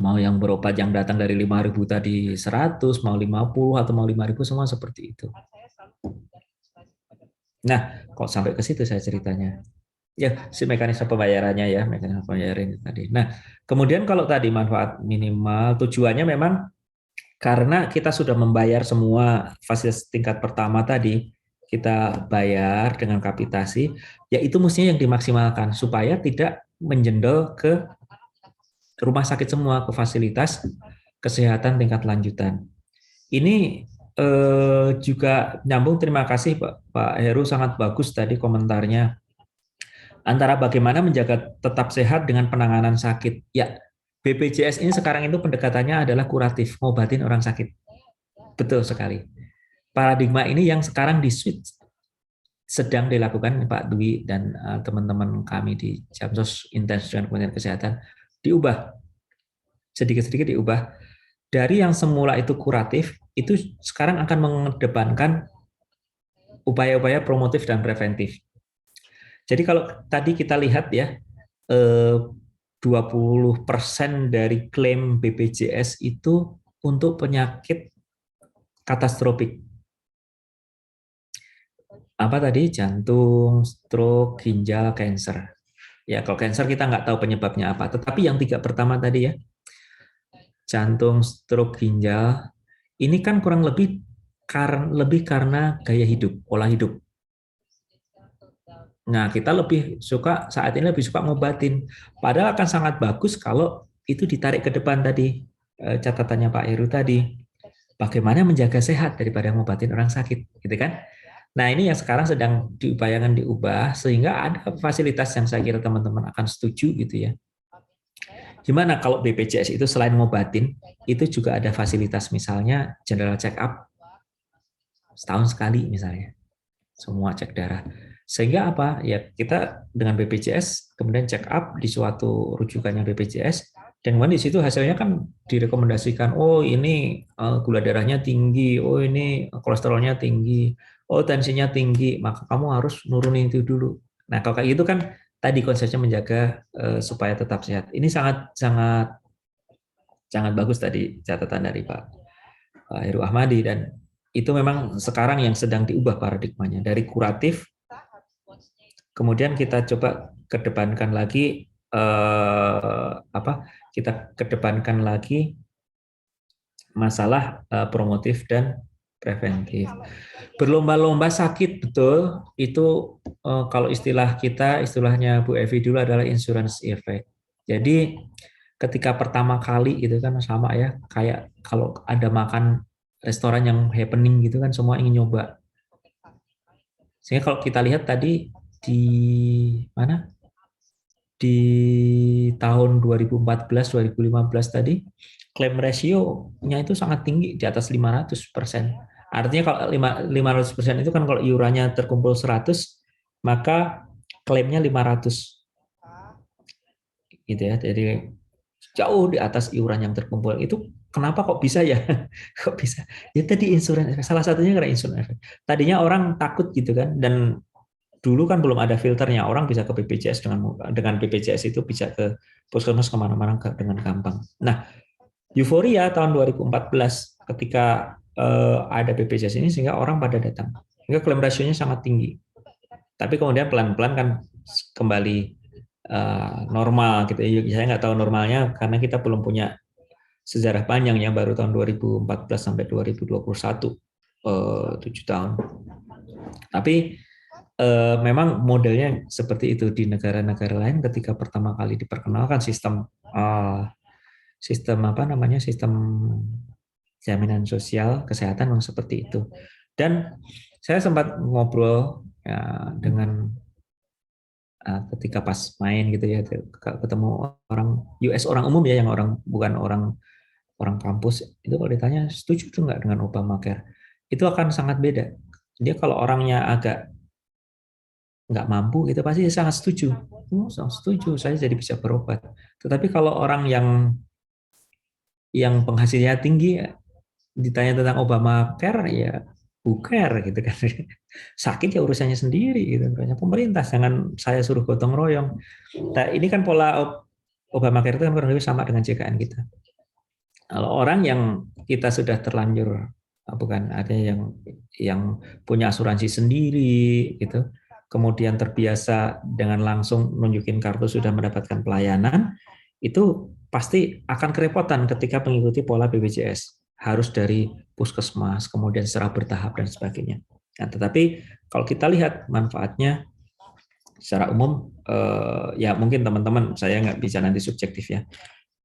Mau yang berobat yang datang dari 5.000 tadi 100, mau 50 atau mau 5.000, semua seperti itu. Nah, kok sampai ke situ saya ceritanya? Ya, si mekanisme pembayarannya ya, mekanisme pembayaran itu tadi. Nah, kemudian kalau tadi manfaat minimal, tujuannya memang karena kita sudah membayar semua fasilitas tingkat pertama tadi, kita bayar dengan kapitasi, ya itu mestinya yang dimaksimalkan supaya tidak menjendol ke rumah sakit semua, ke fasilitas kesehatan tingkat lanjutan. Ini juga nyambung, terima kasih Pak Heru, sangat bagus tadi komentarnya. Antara bagaimana menjaga tetap sehat dengan penanganan sakit. Ya, BPJS ini sekarang itu pendekatannya adalah kuratif, ngobatin orang sakit. Betul sekali. Paradigma ini yang sekarang di switch, sedang dilakukan Pak Dwi dan teman-teman kami di Jamsos Intens dengan Kementerian Kesehatan, diubah. Sedikit-sedikit diubah. Dari yang semula itu kuratif, itu sekarang akan mengedepankan upaya-upaya promotif dan preventif. Jadi kalau tadi kita lihat ya, 20% dari klaim BPJS itu untuk penyakit katastrofik. Apa tadi? Jantung, stroke, ginjal, cancer. Ya, kalau cancer kita nggak tahu penyebabnya apa. Tetapi yang 3 pertama tadi ya, jantung, stroke, ginjal, ini kan kurang lebih karena gaya hidup, pola hidup. Nah, kita lebih suka saat ini lebih suka ngobatin. Padahal akan sangat bagus kalau itu ditarik ke depan tadi, catatannya Pak Heru tadi. Bagaimana menjaga sehat daripada ngobatin orang sakit, gitu kan? Nah, ini yang sekarang sedang diupayakan diubah sehingga ada fasilitas yang saya kira teman-teman akan setuju gitu ya. Gimana kalau BPJS itu selain ngobatin, itu juga ada fasilitas misalnya general check up setahun sekali misalnya. Semua cek darah. Sehingga apa? Ya kita dengan BPJS kemudian check up di suatu rujukannya BPJS dan kemudian di situ hasilnya kan direkomendasikan, oh ini gula darahnya tinggi, oh ini kolesterolnya tinggi, oh tensinya tinggi, maka kamu harus nurunin itu dulu. Nah kalau kayak gitu kan tadi konsepnya menjaga supaya tetap sehat. Ini sangat bagus tadi catatan dari Pak Heru Ahmadi, dan itu memang sekarang yang sedang diubah paradigmanya dari kuratif. Kemudian kita coba kedepankan lagi kita kedepankan lagi masalah promotif dan preventif. Berlomba-lomba sakit, betul. Itu kalau istilahnya Bu Evi dulu adalah insurance effect. Jadi ketika pertama kali gitu kan sama ya, kayak kalau ada makan restoran yang happening gitu kan semua ingin nyoba. Sehingga kalau kita lihat tadi di mana? Di tahun 2014-2015 tadi claim ratio-nya itu sangat tinggi di atas 500%. Artinya kalau 500% itu kan kalau iurannya terkumpul 100, maka klaimnya 500. Gitu ya. Jadi jauh di atas iuran yang terkumpul. Itu kenapa kok bisa ya? Kok bisa? Ya tadi insurance efek. Salah satunya karena insurance efek. Tadinya orang takut gitu kan, dan dulu kan belum ada filternya, orang bisa ke BPJS dengan BPJS itu bisa ke puskesmas kemana-mana dengan gampang. Nah, euforia tahun 2014 ketika ada BPJS ini sehingga orang pada datang, sehingga klaim rasionya sangat tinggi. Tapi kemudian pelan-pelan kan kembali normal gitu. Saya nggak tahu normalnya karena kita belum punya sejarah panjang ya, baru tahun 2014 sampai 2021 7 tahun. Tapi memang modelnya seperti itu di negara-negara lain ketika pertama kali diperkenalkan sistem jaminan sosial kesehatan memang seperti itu. Dan saya sempat ngobrol ya, dengan ketika pas main gitu ya, ketemu orang US, orang umum ya, yang bukan orang kampus, itu kalau ditanya setuju tuh nggak dengan Obamacare, itu akan sangat beda. Dia kalau orangnya agak nggak mampu itu pasti sangat setuju. Sangat setuju, saya jadi bisa berobat. Tetapi kalau orang yang penghasilannya tinggi ditanya tentang Obamacare ya buker gitu kan. Sakit ya urusannya sendiri gitu. Pemerintah jangan saya suruh gotong royong. Nah, ini kan pola Obamacare itu kan kurang lebih sama dengan JKN kita. Kalau orang yang kita sudah terlanjur bukan, ada yang punya asuransi sendiri gitu, kemudian terbiasa dengan langsung nunjukin kartu sudah mendapatkan pelayanan, itu pasti akan kerepotan ketika mengikuti pola BPJS, harus dari puskesmas, kemudian secara bertahap dan sebagainya. Nah, tetapi kalau kita lihat manfaatnya secara umum, ya mungkin teman-teman, saya nggak bisa nanti subjektif ya.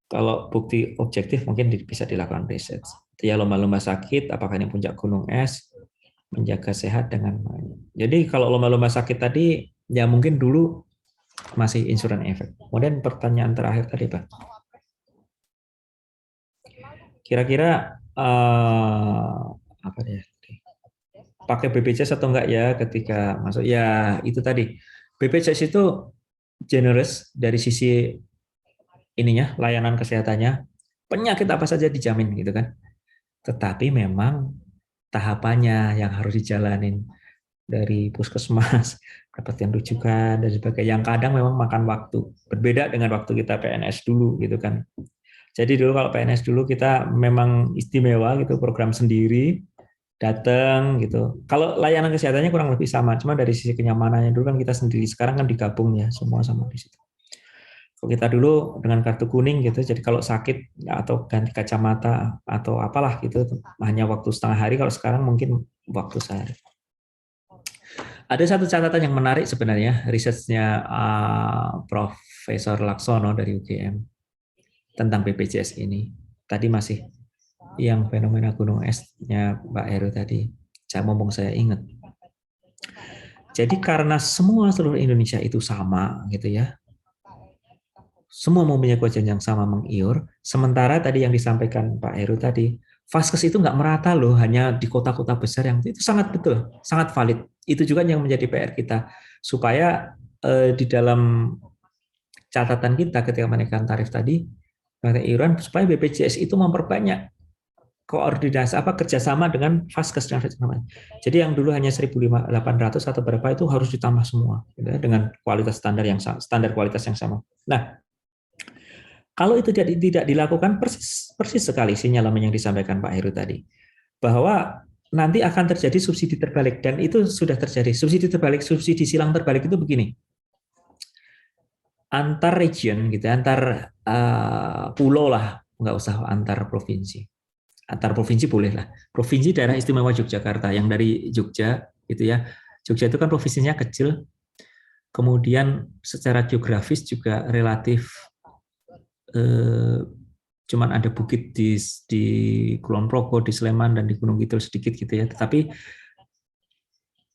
Kalau bukti objektif mungkin bisa dilakukan riset. Ya, lomba-lomba sakit, apakah ini puncak gunung es, menjaga sehat dengan lain. Jadi kalau lomba-lomba sakit tadi, ya mungkin dulu masih insurance efek. Kemudian pertanyaan terakhir tadi, Pak. Kira-kira apa ya? Pakai BPJS atau enggak ya ketika masuk? Ya itu tadi. BPJS itu generous dari sisi ininya, layanan kesehatannya, penyakit apa saja dijamin gitu kan. Tetapi memang tahapannya yang harus dijalanin dari puskesmas, dapatkan rujukan dan sebagainya, yang kadang memang makan waktu. Berbeda dengan waktu kita PNS dulu gitu kan. Jadi dulu kalau PNS dulu kita memang istimewa gitu, program sendiri, datang gitu. Kalau layanan kesehatannya kurang lebih sama, cuma dari sisi kenyamanannya dulu kan kita sendiri, sekarang kan digabung ya semua sama di situ. Kalau kita dulu dengan kartu kuning gitu, jadi kalau sakit atau ganti kacamata atau apalah gitu hanya waktu setengah hari, kalau sekarang mungkin waktu sehari. Ada satu catatan yang menarik sebenarnya, risetnya Profesor Laksono dari UGM tentang BPJS ini. Tadi masih yang fenomena gunung esnya Mbak Heru tadi, mumpung saya ingat. Jadi karena semua seluruh Indonesia itu sama gitu ya, semua mempunyai kewajiban yang sama mengiur, sementara tadi yang disampaikan Pak Heru tadi, vaskes itu nggak merata loh, hanya di kota-kota besar, yang itu sangat betul, sangat valid. Itu juga yang menjadi PR kita, supaya di dalam catatan kita ketika menaikkan tarif tadi, iuran, supaya BPJS itu memperbanyak koordinasi kerjasama dengan vaskes dan lain-lain. Jadi yang dulu hanya 1.800 atau berapa itu harus ditambah semua gitu, dengan kualitas standar kualitas yang sama. Nah, kalau itu tidak dilakukan, persis sekali sinyalemen yang disampaikan Pak Heru tadi, bahwa nanti akan terjadi subsidi terbalik, dan itu sudah terjadi. Subsidi terbalik, subsidi silang terbalik itu begini, antar region gitu, antar pulau lah, nggak usah antar provinsi. Antar provinsi boleh lah. Provinsi daerah istimewa Yogyakarta, yang dari Jogja gitu ya. Jogja itu kan provinsinya kecil, kemudian secara geografis juga relatif cuman ada bukit di Kulon Progo, di Sleman, dan di Gunung Kidul sedikit gitu ya. Tetapi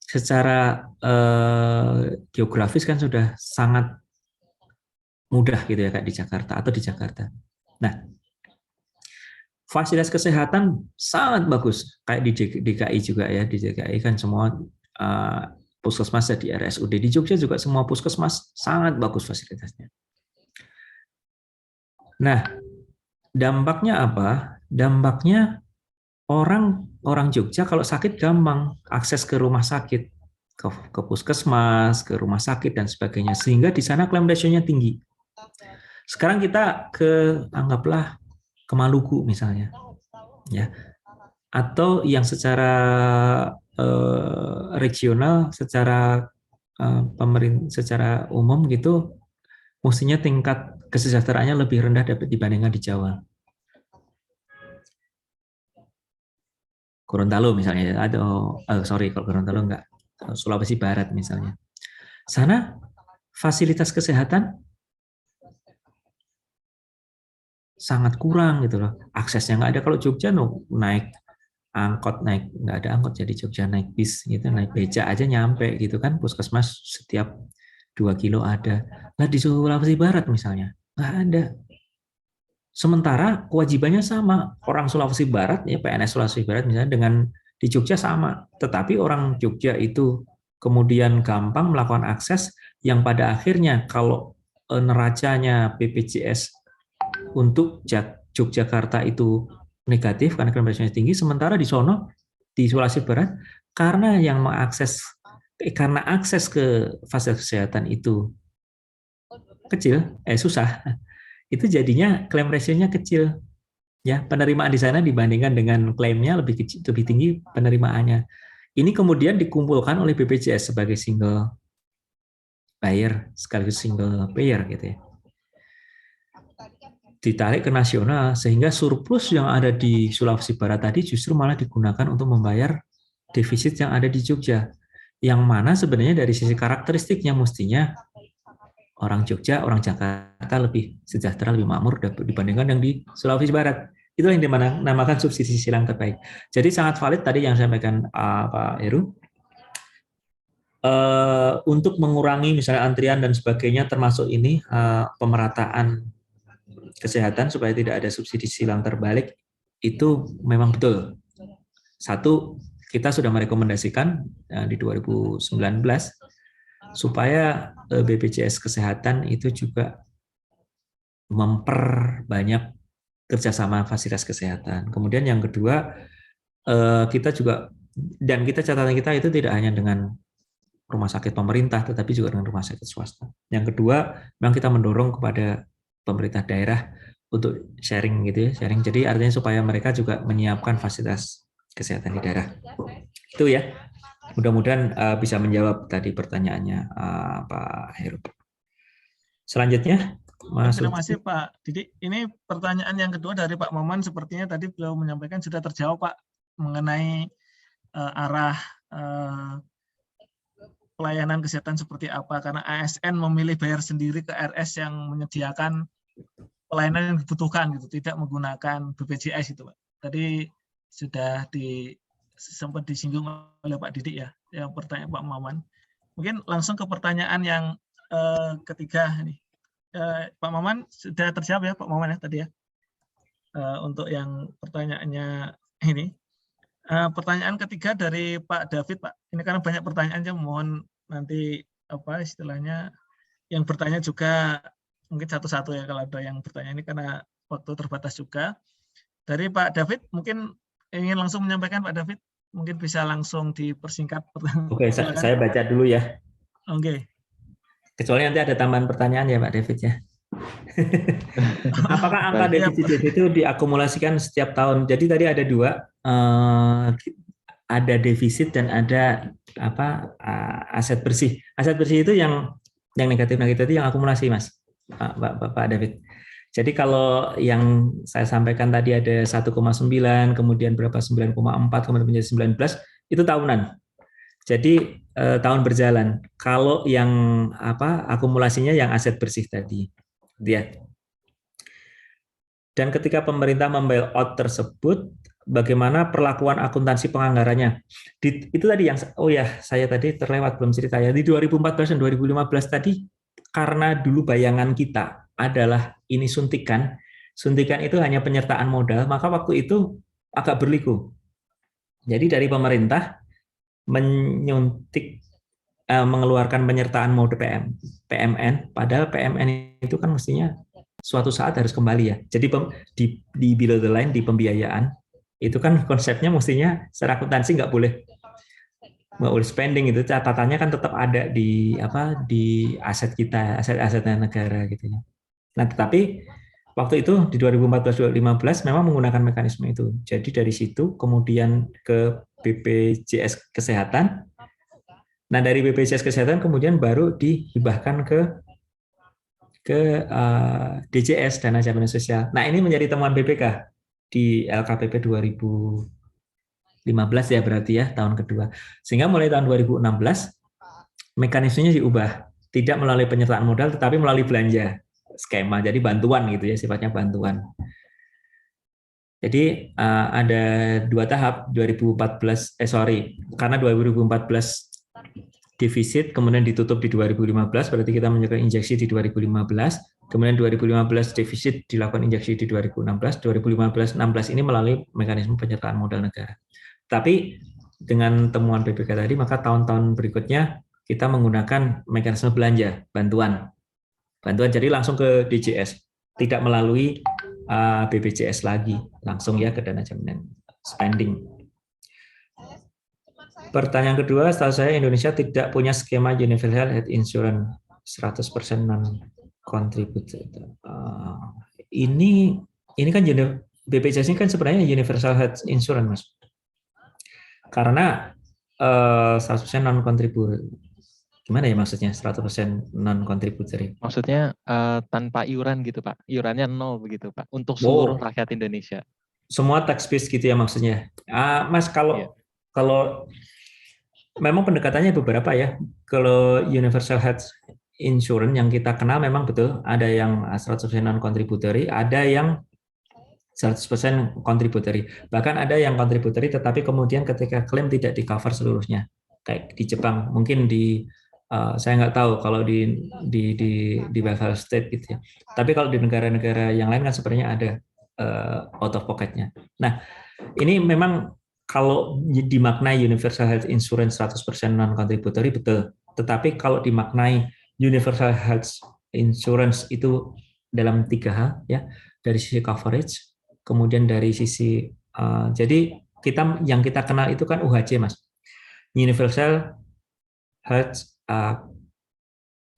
secara geografis kan sudah sangat mudah gitu ya, kayak di Jakarta atau di Jakarta. Nah, fasilitas kesehatan sangat bagus, kayak di DKI juga ya. Di DKI kan semua puskesmas di RSUD. Di Jogja juga semua puskesmas sangat bagus fasilitasnya. Nah, dampaknya apa? Dampaknya orang Jogja kalau sakit gampang akses ke rumah sakit, ke puskesmas, ke rumah sakit dan sebagainya, sehingga di sana klaim ratio-nya tinggi. Sekarang kita anggaplah ke Maluku misalnya, ya, atau yang secara regional, secara secara umum gitu, mestinya tingkat kesejahteraannya lebih rendah dibandingkan di Jawa. Gorontalo misalnya, atau kalau Gorontalo enggak, Sulawesi Barat misalnya. Sana fasilitas kesehatan sangat kurang gitu loh, aksesnya nggak ada. Kalau Jogja naik angkot, nggak ada angkot, jadi Jogja naik bis gitu, naik beca aja nyampe gitu kan, puskesmas setiap 2 kilo ada. Nah di Sulawesi Barat misalnya nggak ada. Sementara kewajibannya sama, orang Sulawesi Barat ya, PNS Sulawesi Barat misalnya dengan di Jogja sama, tetapi orang Jogja itu kemudian gampang melakukan akses, yang pada akhirnya kalau neracanya BPJS untuk Yogyakarta itu negatif karena klaim ratio tinggi, sementara di sono di Sulawesi Barat karena yang mengakses karena akses ke fasilitas kesehatan itu kecil, susah, itu jadinya klaim ratio-nya kecil. Ya, penerimaan di sana dibandingkan dengan klaimnya lebih kecil, lebih tinggi penerimaannya. Ini kemudian dikumpulkan oleh BPJS sebagai single buyer sekaligus single payer gitu ya. Ditarik ke nasional sehingga surplus yang ada di Sulawesi Barat tadi justru malah digunakan untuk membayar defisit yang ada di Jogja. Yang mana sebenarnya dari sisi karakteristiknya mestinya orang Jogja, orang Jakarta lebih sejahtera, lebih makmur dibandingkan yang di Sulawesi Barat. Itulah yang dinamakan subsidi silang terbaik. Jadi sangat valid tadi yang sampaikan Pak Heru. Untuk mengurangi misalnya antrian dan sebagainya, termasuk ini pemerataan kesehatan supaya tidak ada subsidi silang terbalik, itu memang betul. Satu, kita sudah merekomendasikan di 2019 supaya BPJS Kesehatan itu juga memperbanyak kerjasama fasilitas kesehatan. Kemudian yang kedua, kita juga, dan kita catatan kita itu tidak hanya dengan rumah sakit pemerintah, tetapi juga dengan rumah sakit swasta. Yang kedua, memang kita mendorong kepada pemerintah daerah untuk sharing gitu ya, sharing. Jadi artinya supaya mereka juga menyiapkan fasilitas kesehatan di daerah. Itu ya. Mudah-mudahan bisa menjawab tadi pertanyaannya Pak Heru. Selanjutnya, Terima kasih Pak Didi. Ini pertanyaan yang kedua dari Pak Maman, sepertinya tadi beliau menyampaikan sudah terjawab Pak mengenai arah pelayanan kesehatan seperti apa, karena ASN memilih bayar sendiri ke RS yang menyediakan pelayanan yang dibutuhkan gitu, tidak menggunakan BPJS itu Pak. Tadi sudah sempat disinggung oleh Pak Didi ya, yang pertanyaan Pak Maman. Mungkin langsung ke pertanyaan yang ketiga nih. Pak Maman sudah terjawab ya Pak Maman ya tadi ya, untuk yang pertanyaannya ini. Pertanyaan ketiga dari Pak David Pak, ini karena banyak pertanyaannya, mohon nanti apa istilahnya yang bertanya juga mungkin satu-satu ya kalau ada yang bertanya ini, karena waktu terbatas juga. Dari Pak David mungkin ingin langsung menyampaikan Pak David, mungkin bisa langsung dipersingkat. Oke, saya baca dulu ya. Oke. Kecuali nanti ada tambahan pertanyaan ya Pak David ya. Apakah angka defisit itu diakumulasikan setiap tahun? Jadi tadi ada dua, ada defisit dan ada aset bersih. Aset bersih itu yang negatif itu yang akumulasi Mas, Pak David. Jadi kalau yang saya sampaikan tadi ada 1,9, kemudian berapa 9,4, kemudian menjadi 19, itu tahunan. Jadi tahun berjalan. Kalau yang akumulasinya yang aset bersih tadi, dia. Dan ketika pemerintah membail out tersebut, bagaimana perlakuan akuntansi penganggarannya? Itu tadi yang saya tadi terlewat belum cerita ya. Di 2014 dan 2015 tadi, karena dulu bayangan kita adalah ini suntikan itu hanya penyertaan modal, maka waktu itu agak berliku. Jadi dari pemerintah mengeluarkan penyertaan mode PMN, padahal PMN itu kan mestinya suatu saat harus kembali ya. Jadi di below the line, di pembiayaan, itu kan konsepnya mestinya secara akuntansi nggak boleh spending, itu catatannya kan tetap ada di aset kita, aset-asetnya negara gitu ya. Nah, tetapi waktu itu di 2014-2015 memang menggunakan mekanisme itu. Jadi dari situ kemudian ke BPJS Kesehatan. Nah, dari BPJS Kesehatan kemudian baru dihibahkan ke DJS, Dana Jaminan Sosial. Nah, ini menjadi temuan BPK di LKPP 2015 ya berarti ya, tahun kedua. Sehingga mulai tahun 2016 mekanismenya diubah, tidak melalui penyertaan modal tetapi melalui belanja skema, jadi bantuan gitu ya, sifatnya bantuan. Jadi ada dua tahap, karena 2014 defisit, kemudian ditutup di 2015, berarti kita menyerahkan injeksi di 2015, kemudian 2015 defisit dilakukan injeksi di 2016, 2015-16 ini melalui mekanisme penyertaan modal negara. Tapi dengan temuan BPK tadi, maka tahun-tahun berikutnya kita menggunakan mekanisme belanja, bantuan jadi langsung ke DJS, tidak melalui BPJS lagi, langsung ya ke dana jaminan spending. Pertanyaan kedua, setahu saya Indonesia tidak punya skema universal health insurance 100% non contributor. Ini kan BPJS ini kan sebenarnya Universal Health Insurance, Mas. Karena 100% non-contributory. Gimana ya maksudnya 100% non-contributory? Maksudnya tanpa iuran gitu Pak, iurannya 0 begitu Pak, untuk seluruh rakyat Indonesia. Semua tax base gitu ya maksudnya. Mas, kalau memang pendekatannya beberapa ya. Kalau Universal Health Insurance yang kita kenal memang betul, ada yang 100% non-contributory, ada yang 100% contributory. Bahkan ada yang contributory tetapi kemudian ketika klaim tidak di-cover seluruhnya. Kayak di Jepang, mungkin di saya nggak tahu kalau di welfare state gitu ya. Tapi kalau di negara-negara yang lain kan sebenarnya ada out of pocket-nya. Nah, ini memang kalau dimaknai Universal Health Insurance 100% non-contributory betul. Tetapi kalau dimaknai Universal Health Insurance itu dalam 3 hal ya, dari sisi coverage, kemudian dari sisi jadi yang kita kenal itu kan UHC, Mas. Universal Health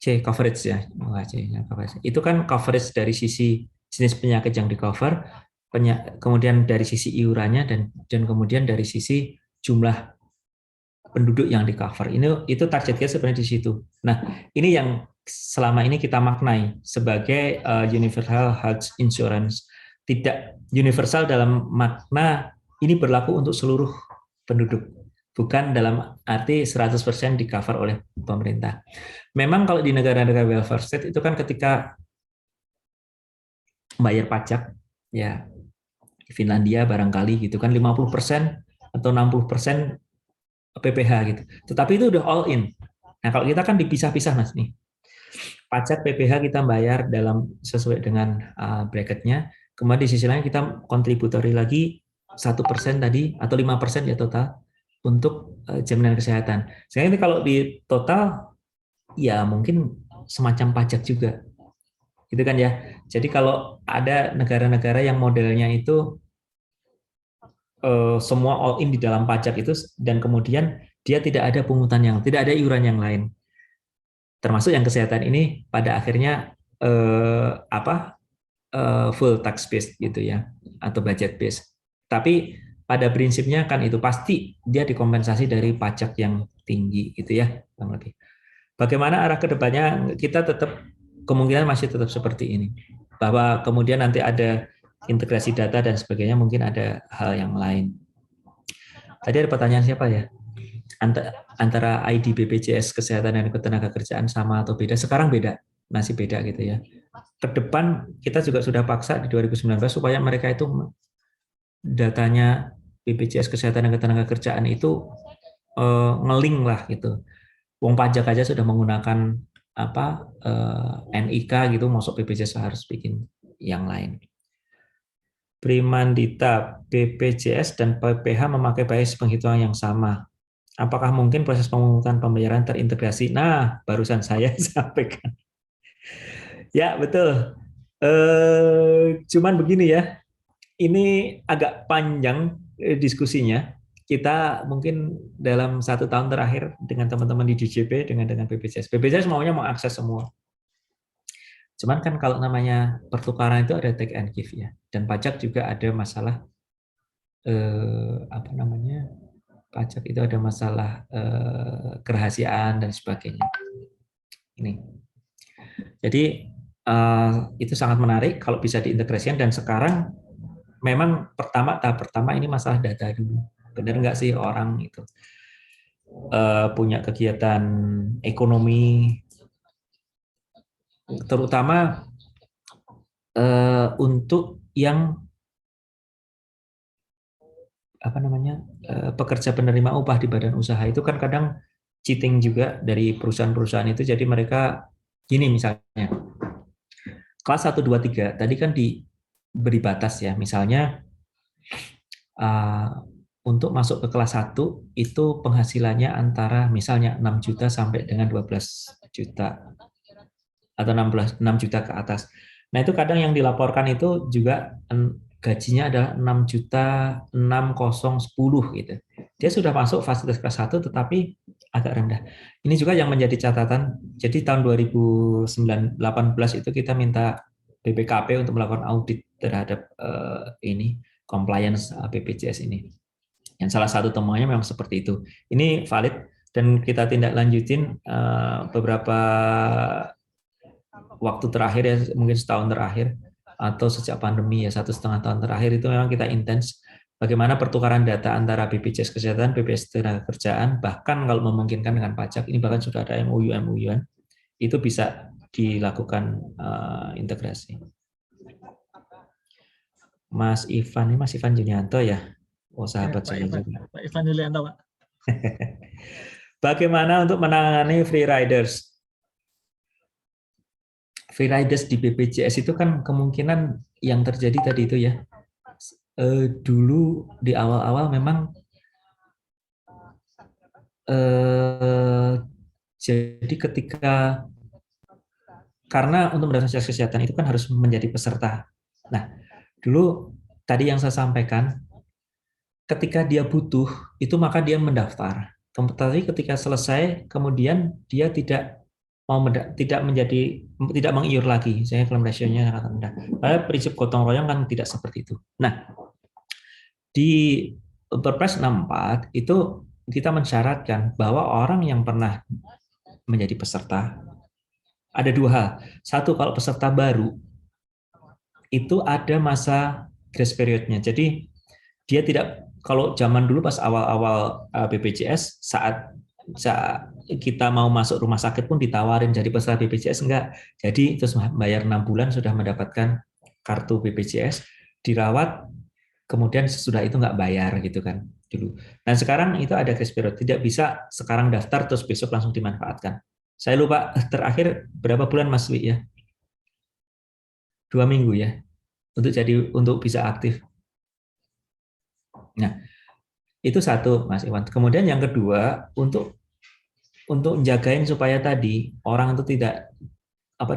coverage ya, UHC coverage. Itu kan coverage dari sisi jenis penyakit yang di cover, kemudian dari sisi iurannya dan kemudian dari sisi jumlah penduduk yang di cover. Itu target kita sebenarnya di situ. Nah, ini yang selama ini kita maknai sebagai Universal Health Insurance. Tidak universal dalam makna ini berlaku untuk seluruh penduduk, bukan dalam arti 100% di cover oleh pemerintah. Memang kalau di negara-negara welfare state itu kan ketika bayar pajak, ya Finlandia barangkali gitu kan 50% atau 60% PPh gitu. Tetapi itu udah all in. Nah kalau kita kan dipisah-pisah Mas nih. Pajak PPh kita bayar sesuai dengan bracketnya. Kemudian di sisi lain kita kontributori lagi 1% tadi atau 5% ya total untuk jaminan kesehatan. Sehingga ini kalau di total ya mungkin semacam pajak juga. Gitu kan ya. Jadi kalau ada negara-negara yang modelnya itu semua all in di dalam pajak itu dan kemudian dia tidak ada pungutan tidak ada iuran yang lain. Termasuk yang kesehatan ini pada akhirnya full tax based gitu ya atau budget based. Tapi pada prinsipnya kan itu pasti dia dikompensasi dari pajak yang tinggi gitu ya, kurang lebih. Bagaimana arah kedepannya kita tetap kemungkinan masih tetap seperti ini. Bahwa kemudian nanti ada integrasi data dan sebagainya, mungkin ada hal yang lain. Tadi ada pertanyaan siapa ya? Antara ID BPJS Kesehatan dan Ketenagakerjaan sama atau beda? Sekarang beda, masih beda gitu ya. Ke depan kita juga sudah paksa di 2019 supaya mereka itu datanya BPJS Kesehatan dan Ketenagakerjaan itu ngeling lah gitu. Wong pajak aja sudah menggunakan NIK gitu, masuk BPJS harus bikin yang lain. Primandita, BPJS dan PPh memakai basis penghitungan yang sama. Apakah mungkin proses pemungutan pembayaran terintegrasi? Nah, barusan saya sampaikan. Ya, betul. Cuman begini ya, ini agak panjang diskusinya. Kita mungkin dalam 1 tahun terakhir dengan teman-teman di DJP, dengan BPJS. BPJS maunya mengakses semua. Cuman kan kalau namanya pertukaran itu ada take and give ya. Dan pajak juga ada masalah, pajak itu ada masalah kerahasiaan dan sebagainya. Ini. Jadi itu sangat menarik kalau bisa diintegrasikan dan sekarang memang tahap pertama ini masalah data dulu. Benar nggak sih orang itu punya kegiatan ekonomi, terutama untuk yang pekerja penerima upah di badan usaha itu kan kadang cheating juga dari perusahaan-perusahaan itu. Jadi mereka gini misalnya kelas 1, 2, 3 tadi kan diberi batas ya, misalnya untuk masuk ke kelas 1 itu penghasilannya antara misalnya 6 juta sampai dengan 12 juta atau 6 juta ke atas. Nah itu kadang yang dilaporkan itu juga gajinya adalah 6.600.10 gitu. Dia sudah masuk fasilitas kelas 1 tetapi agak rendah. Ini juga yang menjadi catatan. Jadi tahun 2018 itu kita minta BPKP untuk melakukan audit terhadap ini compliance BPJS ini. Yang salah satu temuannya memang seperti itu. Ini valid dan kita tindak lanjutin beberapa waktu terakhir ya, mungkin setahun terakhir atau sejak pandemi ya 1,5 tahun terakhir itu memang kita intens bagaimana pertukaran data antara BPJS Kesehatan, BPJS Tenagakerjaan, bahkan kalau memungkinkan dengan pajak, ini bahkan sudah ada MOU-an, itu bisa dilakukan integrasi. Mas Ivan, ini Mas Ivan Junianto ya? Oh, sahabat saya juga. Pak Ivan Julianto, Pak. Bagaimana untuk menangani free riders? Free riders di BPJS itu kan kemungkinan yang terjadi tadi itu ya. Dulu di awal-awal memang jadi ketika karena untuk mendapatkan jasa kesehatan itu kan harus menjadi peserta. Nah, dulu tadi yang saya sampaikan, ketika dia butuh itu maka dia mendaftar. Tapi ketika selesai kemudian dia tidak mengiur lagi. Saya claim ratio-nya sangat rendah. Padahal prinsip gotong royong kan tidak seperti itu. Nah, di Perpres 64 itu kita mensyaratkan bahwa orang yang pernah menjadi peserta ada dua hal. Satu, kalau peserta baru itu ada masa grace period-nya. Jadi dia tidak, kalau zaman dulu pas awal-awal BPJS saat kita mau masuk rumah sakit pun ditawarin jadi peserta BPJS, enggak. Jadi terus bayar 6 bulan sudah mendapatkan kartu BPJS, dirawat, kemudian sesudah itu enggak bayar gitu kan dulu. Dan sekarang itu ada grace period, tidak bisa sekarang daftar terus besok langsung dimanfaatkan. Saya lupa terakhir berapa bulan Mas Wi ya? 2 minggu ya untuk bisa aktif. Nah, itu satu Mas Iwan. Kemudian yang kedua untuk jagain supaya tadi orang itu tidak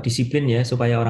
disiplin ya, supaya orang